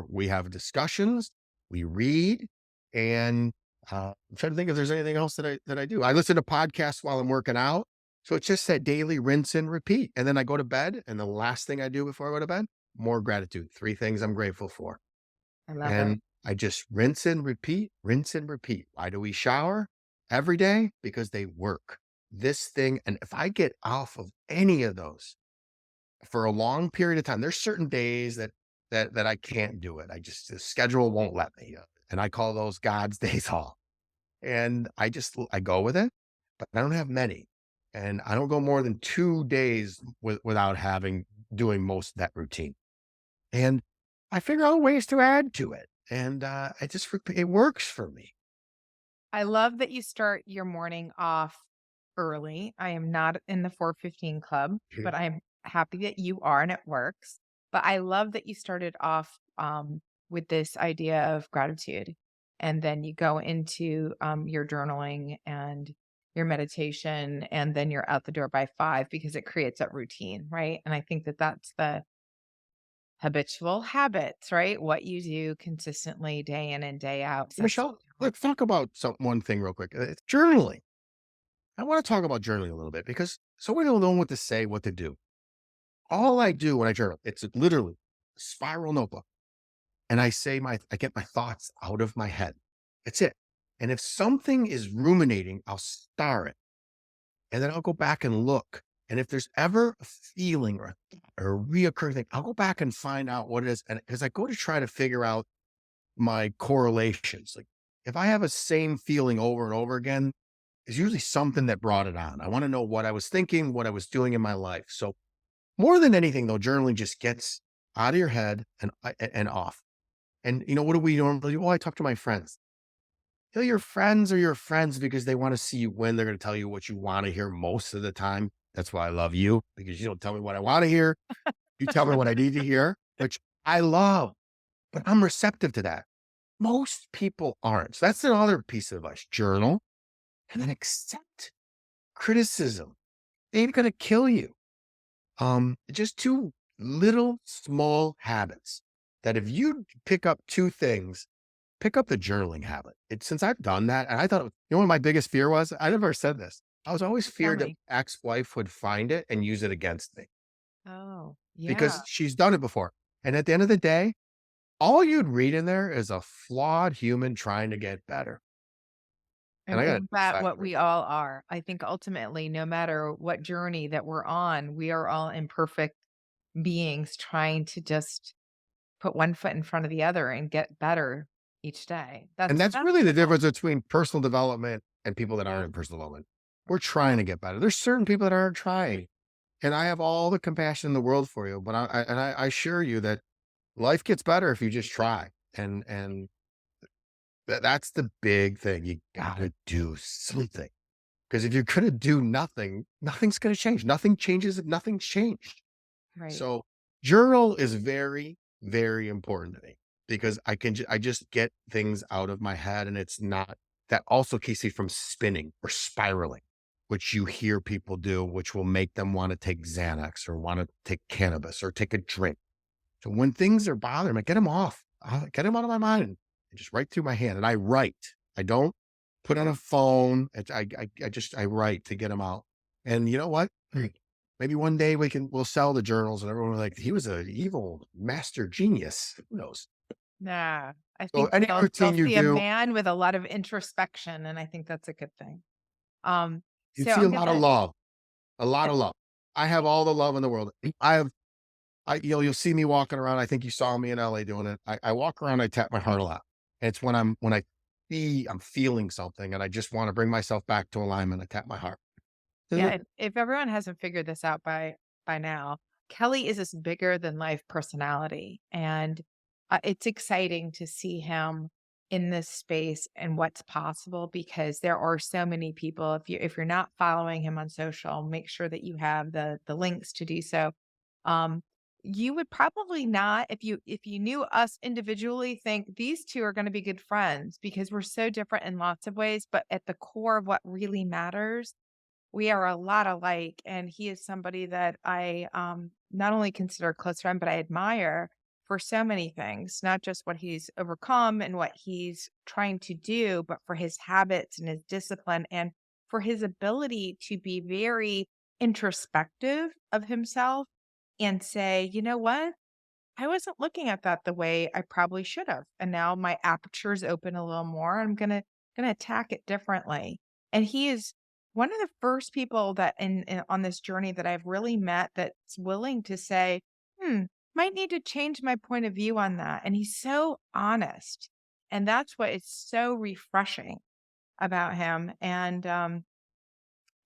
we have discussions. We read and I'm trying to think if there's anything else that I do. I listen to podcasts while I'm working out. So it's just that daily rinse and repeat. And then I go to bed. And the last thing I do before I go to bed, more gratitude. Three things I'm grateful for. I love it. And I just rinse and repeat, rinse and repeat. Why do we shower every day? Because they work. This thing, and if I get off of any of those for a long period of time, there's certain days that I can't do it. The schedule won't let me. And I call those God's days off. And I go with it, but I don't have many. And I don't go more than 2 days without doing most of that routine. And I figure out ways to add to it. And it works for me. I love that you start your morning off early. I am not in the 4:15 club, Yeah. but I'm happy that you are and it works. But I love that you started off with this idea of gratitude. And then you go into your journaling and your meditation, and then you're out the door by 5 because it creates that routine, right? And I think that that's the habitual habits, right? What you do consistently day in and day out sets the Michelle, tone. let's talk about one thing real quick. It's journaling. I want to talk about journaling a little bit because so we don't know what to say, what to do. All I do when I journal, it's literally a spiral notebook. And I get my thoughts out of my head. That's it. And if something is ruminating, I'll star it. And then I'll go back and look. And if there's ever a feeling or a reoccurring thing, I'll go back and find out what it is. And because I go to try to figure out my correlations, like if I have a same feeling over and over again, it's usually something that brought it on. I want to know what I was thinking, what I was doing in my life. So more than anything, though, journaling just gets out of your head and off. And what do we normally do? Well, I talk to my friends. Your friends are your friends because they want to see you win. They're going to tell you what you want to hear most of the time. That's why I love you because you don't tell me what I want to hear. You tell me what I need to hear, which I love, but I'm receptive to that. Most people aren't. So that's another piece of advice. Journal and then accept criticism. They ain't going to kill you. Just two little small habits that if you pick up two things, pick up the journaling habit. Since I've done that, and I thought, what my biggest fear was? I never said this. I was always Tell feared that me. ex-wife would find it and use it against me Oh, yeah. because she's done it before. And at the end of the day, all you'd read in there is a flawed human trying to get better. And And I got isn't to that decide. what we all are? I think ultimately, no matter what journey that we're on, we are all imperfect beings trying to just put one foot in front of the other and get better each day. And that's That's really the the goal. difference between personal development and people that aren't in personal development. We're trying to get better. There's certain people that aren't trying. And I have all the compassion in the world for you, but I assure you that life gets better if you just try. And that's the big thing. You gotta do something. Because if you're going to do nothing, nothing's going to change. Nothing changes if nothing's changed. Right. So journal is very, very important to me because I just get things out of my head, and it's not that also keeps me from spinning or spiraling, which you hear people do, which will make them want to take Xanax or want to take cannabis or take a drink. So when things are bothering me, get them off, get them out of my mind and just write through my hand. And I write. I don't put on a phone. I write to get them out. And you know what? Maybe one day we'll sell the journals and everyone will be like, he was an evil master genius. Who knows? Nah, I So think any they'll routine you see a do, man with a lot of introspection, and I think that's a good thing. Um, you so see a I'm lot of gonna love, a lot uh, of love. I have all the love in the world. I have, you'll see me walking around. I think you saw me in LA doing it. I walk around, I tap my heart a lot. It's I'm feeling something and I just want to bring myself back to alignment. I tap my heart. yeah, if everyone hasn't figured this out by now, Kelly is this bigger than life personality, and it's exciting to see him in this space and what's possible because there are so many people. If you're not following him on social, make sure that you have the links to do so. Um, you would probably not, if you knew us individually, think these two are going to be good friends because we're so different in lots of ways. But at the core of what really matters, we are a lot alike, and he is somebody that I, not only consider a close friend, but I admire for so many things, not just what he's overcome and what he's trying to do, but for his habits and his discipline and for his ability to be very introspective of himself and say, "You know what? I wasn't looking at that the way I probably should have. And now my aperture's open a little more. I'm gonna attack it differently." And he is one of the first people that on this journey that I've really met that's willing to say, might need to change my point of view on that. And he's so honest. And that's what is so refreshing about him. And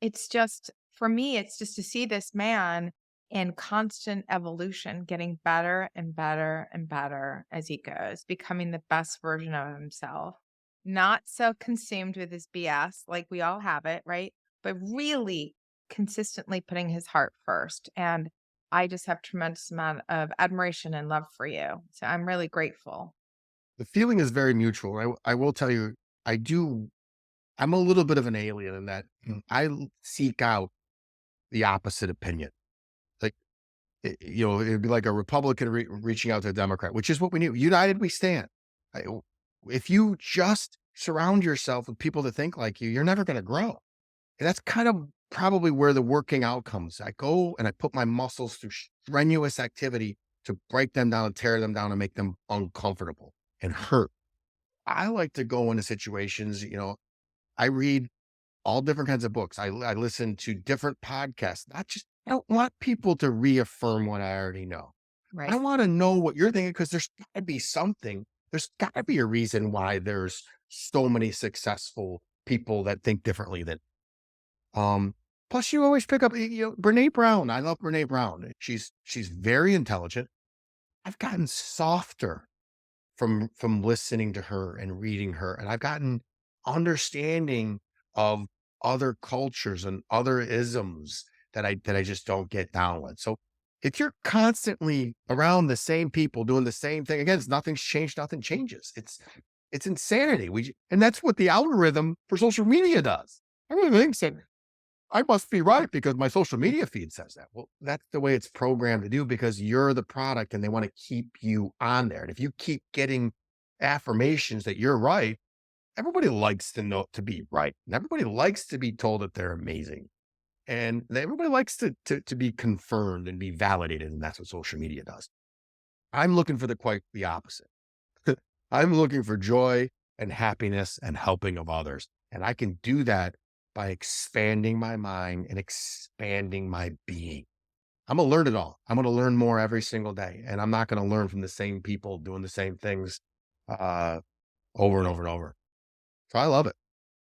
it's just for me, it's just to see this man in constant evolution, getting better and better and better as he goes, becoming the best version of himself. Not so consumed with his BS, like we all have it, right? But really consistently putting his heart first. And I just have tremendous amount of admiration and love for you. So I'm really grateful. The feeling is very mutual. I will tell you, I do. I'm a little bit of an alien in that seek out the opposite opinion. Like, it'd be like a Republican reaching out to a Democrat, which is what we need. United we stand. I- if you just surround yourself with people that think like you, you're never going to grow. And that's kind of probably where the working out comes. I go and I put my muscles through strenuous activity to break them down and tear them down and make them uncomfortable and hurt. I like to go into situations, I read all different kinds of books. I listen to different podcasts. I don't want people to reaffirm what I already know. I Right. want to know what you're thinking because there's got to be something. There's got to be a reason why there's so many successful people that think differently than. Um. Plus, you always pick up, Brene Brown. I love Brene Brown. She's very intelligent. I've gotten softer from listening to her and reading her, and I've gotten understanding of other cultures and other isms that I just don't get down with. So if you're constantly around the same people doing the same thing, again, nothing's changed, nothing changes. It's insanity. And that's what the algorithm for social media does. Everyone thinks that I must be right because my social media feed says that. Well, that's the way it's programmed to do because you're the product and they want to keep you on there. And if you keep getting affirmations that you're right, everybody likes to know to be right. And everybody likes to be told that they're amazing. And everybody likes to be confirmed and be validated. And that's what social media does. I'm looking for quite the opposite. I'm looking for joy and happiness and helping of others. And I can do that by expanding my mind and expanding my being. I'm going to learn it all. I'm going to learn more every single day. And I'm not going to learn from the same people doing the same things uh, over and over and over. So I love it.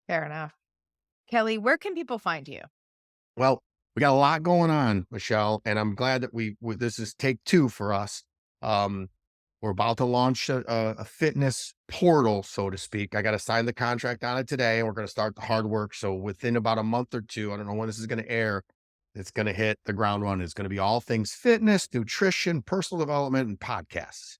Fair enough. Kelly, where can people find you? Well, we got a lot going on, Michelle, and I'm glad that this is take two for us. Um, We're about to launch a fitness portal, so to speak. I got to sign the contract on it today, and we're going to start the hard work. So within about a month or two, I don't know when this is going to air, it's going to hit the ground running. It's going to be all things fitness, nutrition, personal development, and podcasts.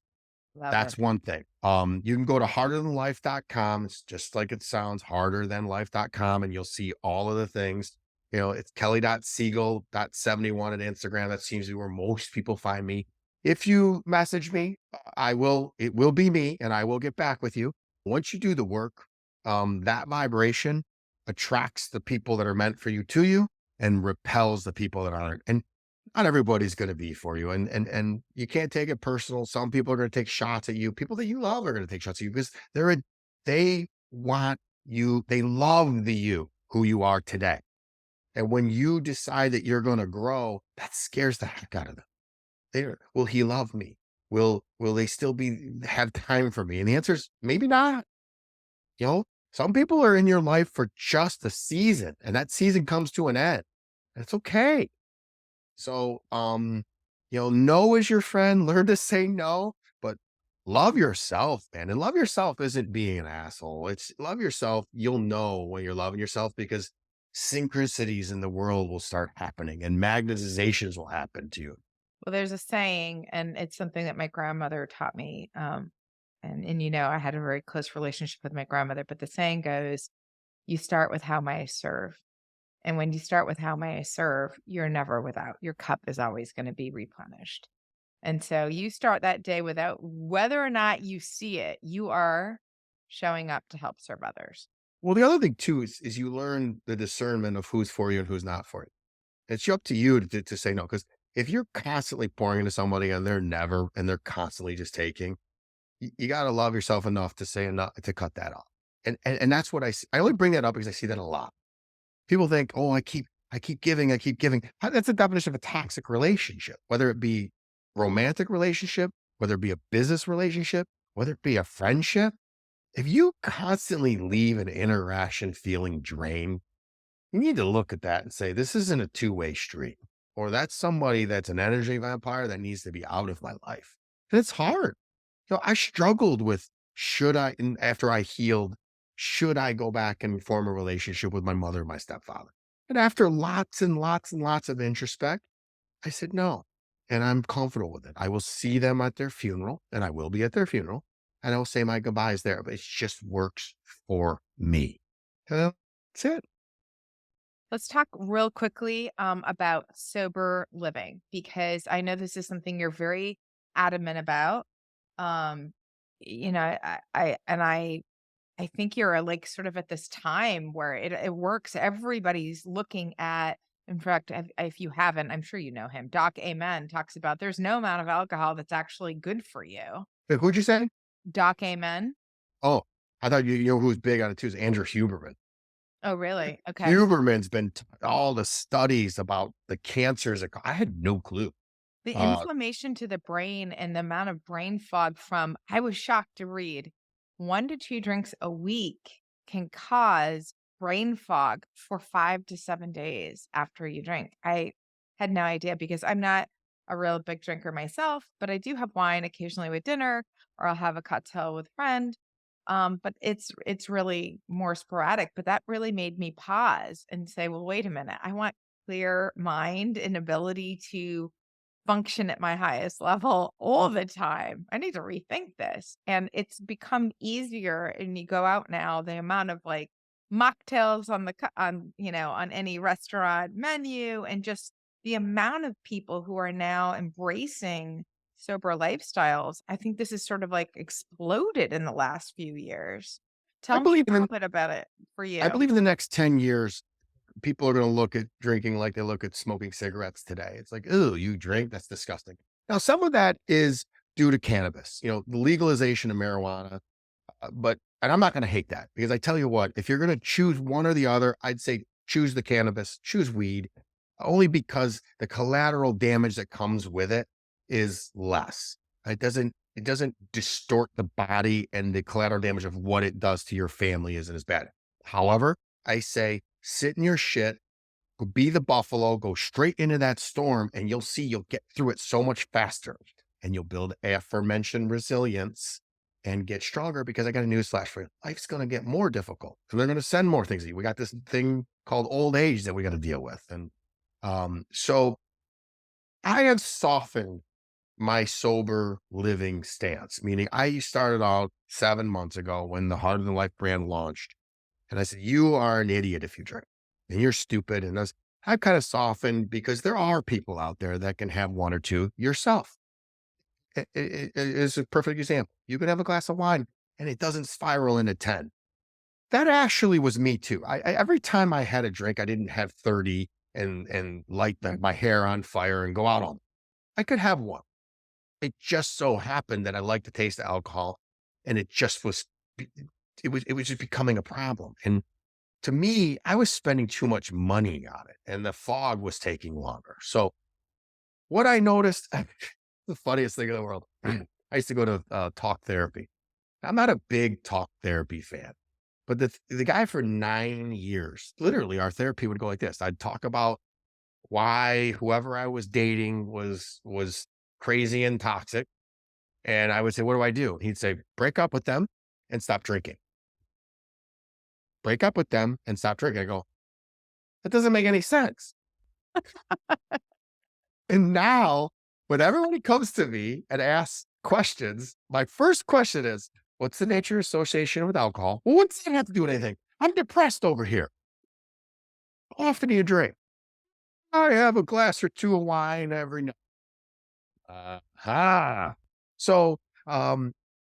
Love it. That's one thing. You can go to harderthanlife.com. It's just like it sounds, harderthanlife.com, and you'll see all of the things. It's kelly.siegel.71 at Instagram. That seems to be where most people find me. If you message me, it will be me and I will get back with you. Once you do the work, that vibration attracts the people that are meant for you to you and repels the people that aren't. And not everybody's going to be for you. And you can't take it personal. Some people are going to take shots at you. People that you love are going to take shots at you because they want you, they love the you who you are today. And when you decide that you're going to grow, that scares the heck out of them. Will he love me? Will they still have time for me? And the answer is maybe not. Some people are in your life for just a season, and that season comes to an end. And it's okay. So, no is your friend. Learn to say no, but love yourself, man. And love yourself isn't being an asshole. It's love yourself. You'll know when you're loving yourself because synchronicities in the world will start happening and magnetizations will happen to you. Well, there's a saying, and it's something that my grandmother taught me. And I had a very close relationship with my grandmother, but the saying goes, you start with how may I serve. And when you start with how may I serve, you're never without. Your cup is always going to be replenished. And so you start that day without whether or not you see it, you are showing up to help serve others. Well, the other thing too is you learn the discernment of who's for you and who's not for you. It's up to you to say no. Because if you're constantly pouring into somebody and they're constantly just taking, you got to love yourself enough to say enough to cut that off. And that's what I only bring that up because I see that a lot. People think, oh, I keep giving, I keep giving. That's the definition of a toxic relationship, whether it be romantic relationship, whether it be a business relationship, whether it be a friendship. If you constantly leave an interaction feeling drained, you need to look at that and say, this isn't a two-way street, or that's somebody that's an energy vampire that needs to be out of my life. And it's hard. I struggled with and after I healed, should I go back and form a relationship with my mother and my stepfather? And after lots and lots and lots of introspect, I said no. And I'm comfortable with it. I will see them at their funeral, and I will be at their funeral, and I will say my goodbyes there, but it just works for me. That's it. Let's talk real quickly about sober living, because I know this is something you're very adamant about. Um, I think you're like sort of at this time where it works. Everybody's looking at, in fact, if you haven't, I'm sure you know him. Doc Amen talks about there's no amount of alcohol that's actually good for you. Wait, who'd you say? Doc Amen. Oh, I thought you know who's big on it too is Andrew Huberman. Oh, really? Okay. Huberman's been all the studies about the cancers. I had no clue. The Uh, inflammation to the brain and the amount of brain fog from, I was shocked to read, 1 to 2 drinks a week can cause brain fog for 5 to 7 days after you drink. I had no idea because I'm not a real big drinker myself, but I do have wine occasionally with dinner, or I'll have a cocktail with a friend. But it's really more sporadic, but that really made me pause and say, well, wait a minute. I want clear mind and ability to function at my highest level all the time. I need to rethink this. And it's become easier. And you go out now, the amount of like mocktails on on any restaurant menu, and just the amount of people who are now embracing sober lifestyles. I think this has sort of like exploded in the last few years. I Tell me believe a in little bit about it for I you. believe in the next 10 years, people are going to look at drinking like they look at smoking cigarettes today. It's like, oh, you drink? That's disgusting. Now, some of that is due to cannabis, the legalization of marijuana. And I'm not going to hate that because I tell you what, if you're going to choose one or the other, I'd say choose the cannabis, choose weed, only because the collateral damage that comes with it is less. It doesn't distort the body, and the collateral damage of what it does to your family isn't as bad. However, I say sit in your shit, be the buffalo, go straight into that storm, and you'll see you'll get through it so much faster. and you'll build aforementioned resilience and get stronger because I got a newsflash for you. Life's going to get more difficult. So they're going to send more things at you. We got this thing called old age that we got to deal with. And so I have softened my sober living stance, meaning I started out 7 months ago when the Heart of the Life brand launched. And I said, you are an idiot if you drink and you're stupid. And I've kind of softened because there are people out there that can have one or two yourself. It is a perfect example. You can have a glass of wine and it doesn't spiral into 10. That actually was me too. Every time I had a drink, I didn't have 30 and light my hair on fire and go out on. I could have one. It just so happened that I like to taste alcohol, and it just was it was just becoming a problem. And to me, I was spending too much money on it, and the fog was taking longer. So what I noticed, the funniest thing in the world, I used to go to talk therapy. I'm not a big talk therapy fan, but the guy for 9 years, literally, our therapy would go like this. I'd talk about why whoever I was dating was crazy and toxic. And I would say, what do I do? He'd say, break up with them and stop drinking. Break up with them and stop drinking. I go, that doesn't make any sense. And now, when everybody comes to me and asks questions, my first question is, what's the nature of association with alcohol? Well, what's that have to do with anything? I'm depressed over here. How often do you drink? I have a glass or two of wine every night. Ha. So,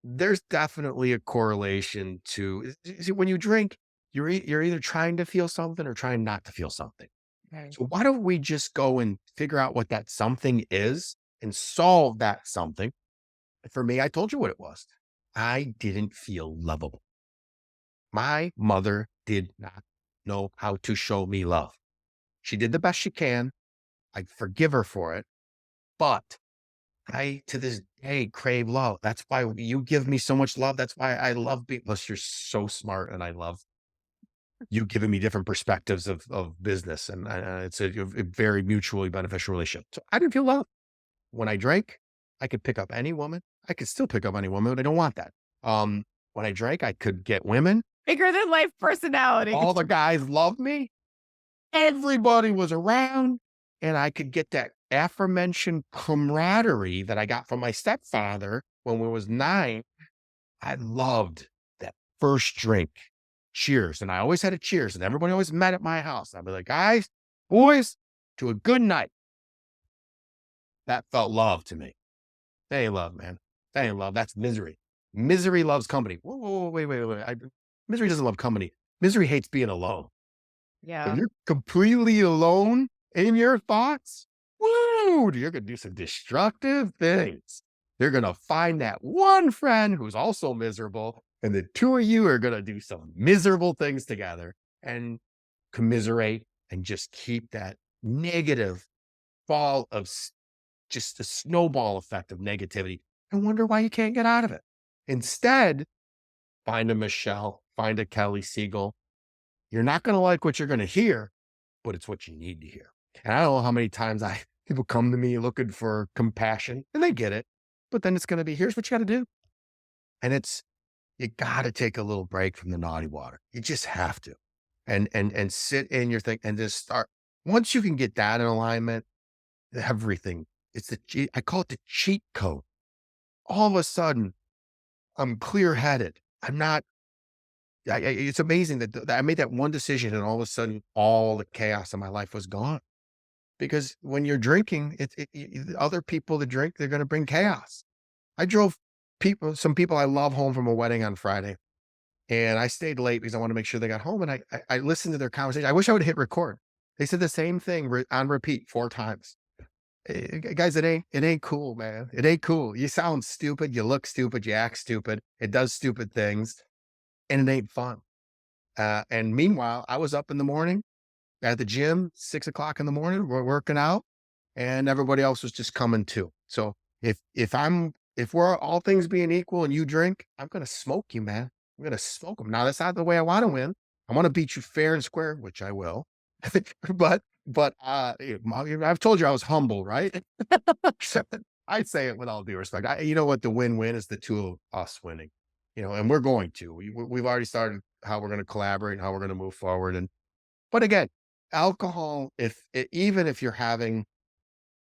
there's definitely a correlation to see, when you drink, you're either trying to feel something or trying not to feel something. Right. So why don't we just go and figure out what that something is and solve that something? For me, I told you what it was. I didn't feel lovable. My mother did not know how to show me love. She did the best she can. I forgive her for it, but I, to this day, crave love. That's why you give me so much love. That's why I love being, plus you're so smart and I love you giving me different perspectives of business. And it's a very mutually beneficial relationship. So I didn't feel love. When I drank, I could pick up any woman. I could still pick up any woman, but I don't want that. When I drank, I could get women. Bigger than life personality. All the guys loved me. Everybody was around, and I could get that aforementioned camaraderie that I got from my stepfather when we was 9. I loved that first drink. Cheers. And I always had a cheers, and everybody always met at my house. I'd be like, guys, boys, to a good night. That felt love to me. That ain't love, man. That ain't love. That's misery. Misery loves company. Whoa, whoa, whoa, wait. Misery doesn't love company. Misery hates being alone. If Yeah. you're completely alone in your thoughts, woo, you're going to do some destructive things. You're going to find that one friend who's also miserable, and the two of you are going to do some miserable things together and commiserate and just keep that negative fall of just the snowball effect of negativity and wonder why you can't get out of it. Instead, find a Michelle, find a Kelly Siegel. You're not going to like what you're going to hear, but it's what you need to hear. And I don't know how many times people come to me looking for compassion and they get it, but then it's going to be, here's what you got to do. And you got to take a little break from the naughty water. You just have to, and sit in your thing and just start. Once you can get that in alignment, everything, I call it the cheat code. All of a sudden I'm clear headed. I'm not, it's amazing that I made that one decision and all of a sudden all the chaos in my life was gone. Because when you're drinking, other people that drink, they're going to bring chaos. I drove some people I love home from a wedding on Friday, and I stayed late because I want to make sure they got home. And I listened to their conversation. I wish I would hit record. They said the same thing on repeat 4 times. Guys, it ain't cool, man. It ain't cool. You sound stupid. You look stupid. You act stupid. It does stupid things, and it ain't fun. And meanwhile, I was up in the morning at the gym, 6 o'clock in the morning, we're working out, and everybody else was just coming too. So if we're all things being equal and you drink, I'm gonna smoke you, man. I'm gonna smoke them. Now that's not the way I want to win. I want to beat you fair and square, which I will. but I've told you I was humble, right? I'd say it with all due respect. You know what? The win-win is the two of us winning, and we're going to. We've already started how we're going to collaborate and how we're going to move forward. But again, alcohol, even if you're having,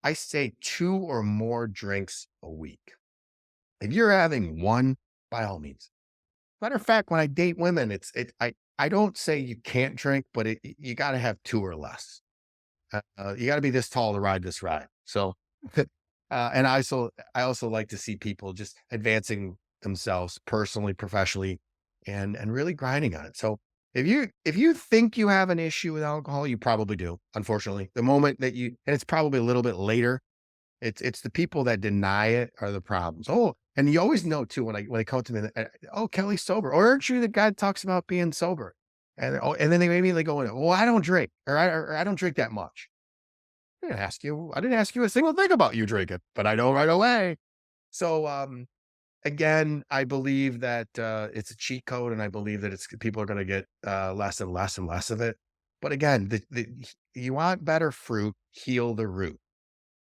I say 2 or more drinks a week. If you're having 1, by all means. Matter of fact, when I date women, I don't say you can't drink, but you gotta have 2 or less. You gotta be this tall to ride this ride. So, and I also like to see people just advancing themselves personally, professionally, and really grinding on it. So if you think you have an issue with alcohol, you probably do, unfortunately. The moment that and it's probably a little bit later, it's the people that deny it are the problems. Oh, and you always know too when they come to me, "Oh, Kelly's sober," or "Aren't you the guy that talks about being sober?" And then they go in, "Well, I don't drink, or I don't drink that much." I didn't ask you a single thing about you drinking, but I know right away. So, again, I believe that, it's a cheat code, and I believe that it's people are gonna get, less and less and less of it. But again, you want better fruit, heal the root.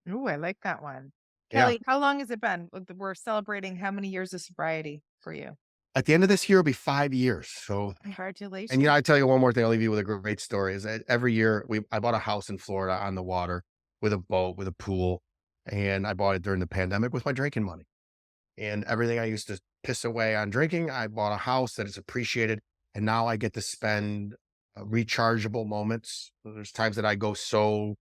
Ooh, I like that one. Yeah. Kelly, how long has it been? We're celebrating how many years of sobriety for you? At the end of this year, it'll be 5 years. So, and, Congratulations. I tell you one more thing, I'll leave you with a great story, is that every year I bought a house in Florida on the water with a boat, with a pool, and I bought it during the pandemic with my drinking money. And everything I used to piss away on drinking, I bought a house that is appreciated, and now I get to spend, rechargeable moments. There's times that I go so,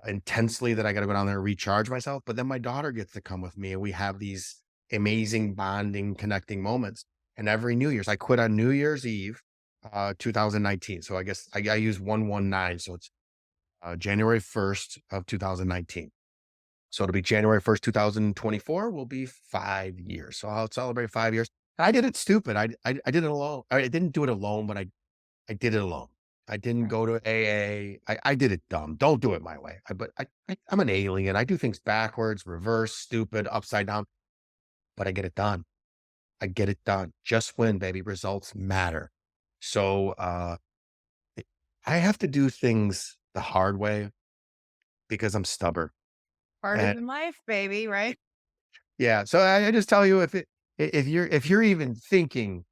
intensely that I gotta go down there and recharge myself, but then my daughter gets to come with me, and we have these amazing bonding, connecting moments. And every New Year's I quit on New Year's Eve, 2019. So I guess I use 119, so it's, January 1st of 2019. So it'll be January 1st, 2024 will be 5 years. So I'll celebrate 5 years. And I did it stupid. I did it alone. I didn't do it alone, but I did it alone. I didn't Right. go to AA. I did it dumb. Don't do it my way. I'm an alien. I do things backwards, reverse, stupid, upside down, but I get it done. I get it done. Just win, baby. Results matter. So, I have to do things the hard way because I'm stubborn. Harder And than life, baby, right? yeah, so I just tell you, if you're even thinking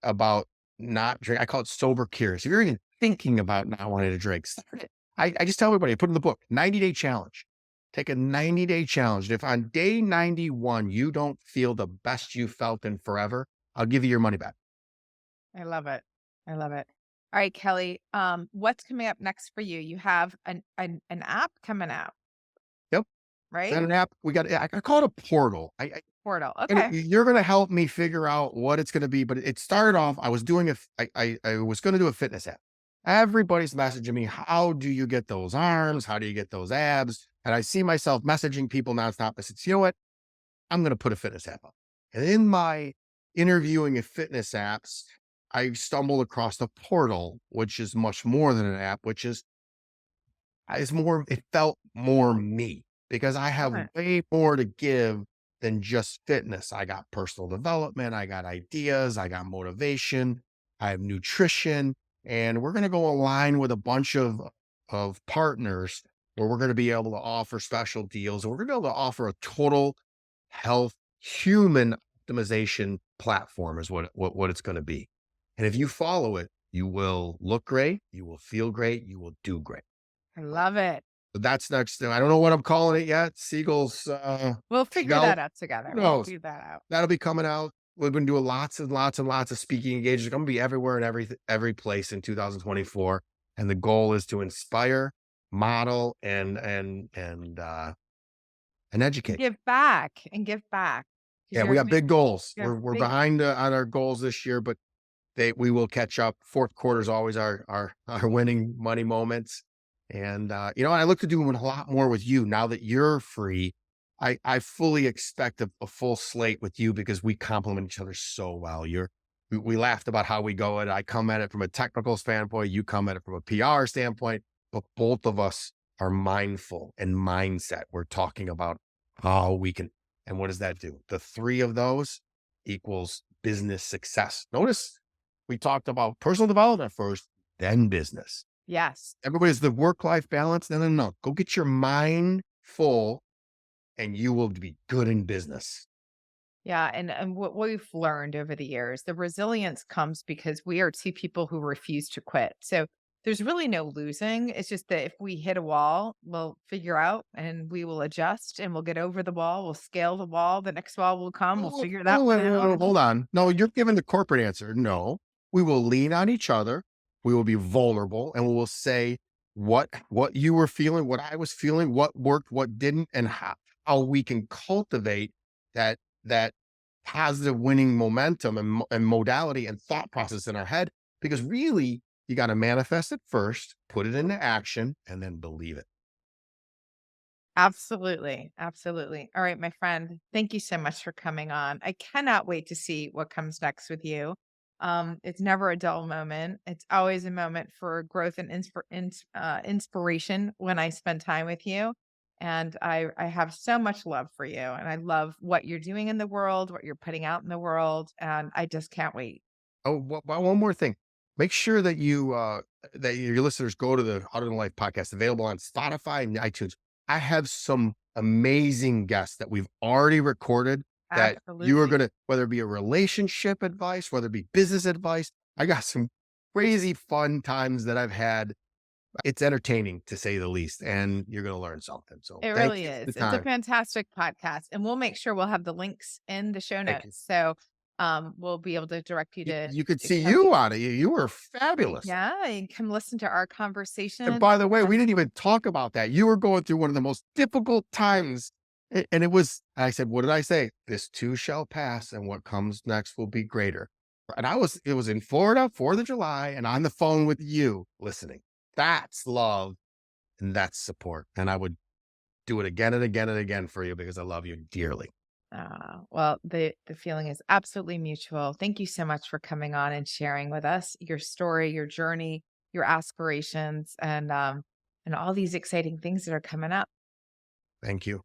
about not drink, I call it sober curious. If you're even thinking about not wanting to drink, start it. I just tell everybody, I put in the book, 90-day challenge. Take a 90-day challenge. And if on day 91 you don't feel the best you felt in forever, I'll give you your money back. I love it. I love it. All right, Kelly. What's coming up next for you? You have an app coming out, Yep. Is right? that an app? I call it a portal. Portal. And Okay. you're gonna help me figure out what it's gonna be, but it started off, I was doing I was gonna do a fitness app. Everybody's messaging me, "How do you get those arms? How do you get those abs?" And I see myself messaging people nonstop. I said, "You know what? I'm gonna put a fitness app up." And in my interviewing of fitness apps, I stumbled across a portal, which is much more than an app, which is it felt more me because I have Love it. way more to give than just fitness. I got personal development, I got ideas, I got motivation, I have nutrition, and we're going to go align with a bunch of partners where we're going to be able to offer special deals. We're going to be able to offer a total health human optimization platform is what it's going to be. And if you follow it, you will look great, you will feel great, you will do great. I love it. But that's next. I don't know what I'm calling it yet. Siegel's, We'll figure Siegel. that out together. Who We'll knows? figure that out. That'll be coming out. We've been doing lots and lots and lots of speaking engagements. It's gonna be everywhere and every place in 2024. And the goal is to inspire, model, and And educate. give back and give back because Yeah, we got big goals. you're We're big. behind on our goals this year, but we will catch up. Fourth quarter is always our winning money moments. And I look to do a lot more with you now that you're free. I fully expect a full slate with you because we complement each other so well. We laughed about how we go at it. I come at it from a technical standpoint, you come at it from a PR standpoint, but both of us are mindful and mindset. We're talking about how we can, and what does that do? The three of those equals business success. Notice we talked about personal development first, then business. Yes. Everybody's the work-life balance. No, no, no. Go get your mind full and you will be good in business. Yeah, and what we've learned over the years, the resilience comes because we are two people who refuse to quit. So there's really no losing. It's just that if we hit a wall, we'll figure out and we will adjust and we'll get over the wall. We'll scale the wall. The next wall will come. We'll Oh, figure that oh, one wait, wait, out. wait, hold on. No, you're giving the corporate answer. No, we will lean on each other. We will be vulnerable, and we will say what you were feeling, what I was feeling, what worked, what didn't, and how we can cultivate that positive winning momentum and modality and thought process in our head. Because really, you got to manifest it first, put it into action, and then believe it. Absolutely. Absolutely. All right, my friend, thank you so much for coming on. I cannot wait to see what comes next with you. It's never a dull moment. It's always a moment for growth and inspiration when I spend time with you. And I have so much love for you. And I love what you're doing in the world, what you're putting out in the world. And I just can't wait. Oh, one more thing. Make sure that that your listeners go to the Auto and Life podcast, available on Spotify and iTunes. I have some amazing guests that we've already recorded that you are Absolutely. gonna, whether it be a relationship advice, whether it be business advice. I got some crazy fun times that I've had. It's entertaining to say the least, and you're gonna learn something. So It thank really you for is. the It's a time. fantastic podcast, and we'll make sure we'll have the links in the show Thank you. notes. So, we'll be able to direct you You could to see Kelly. you on it. You were fabulous. Yeah, and come listen to our And conversation. by the way, we didn't even talk about that. You were going through one of the most difficult times. And it was, I said, what did I say? This too shall pass, and what comes next will be greater. And it was in Florida, 4th of July, and on the phone with you listening. That's love and that's support. And I would do it again and again and again for you because I love you dearly. Well, the feeling is absolutely mutual. Thank you so much for coming on and sharing with us your story, your journey, your aspirations, and all these exciting things that are coming up. Thank you.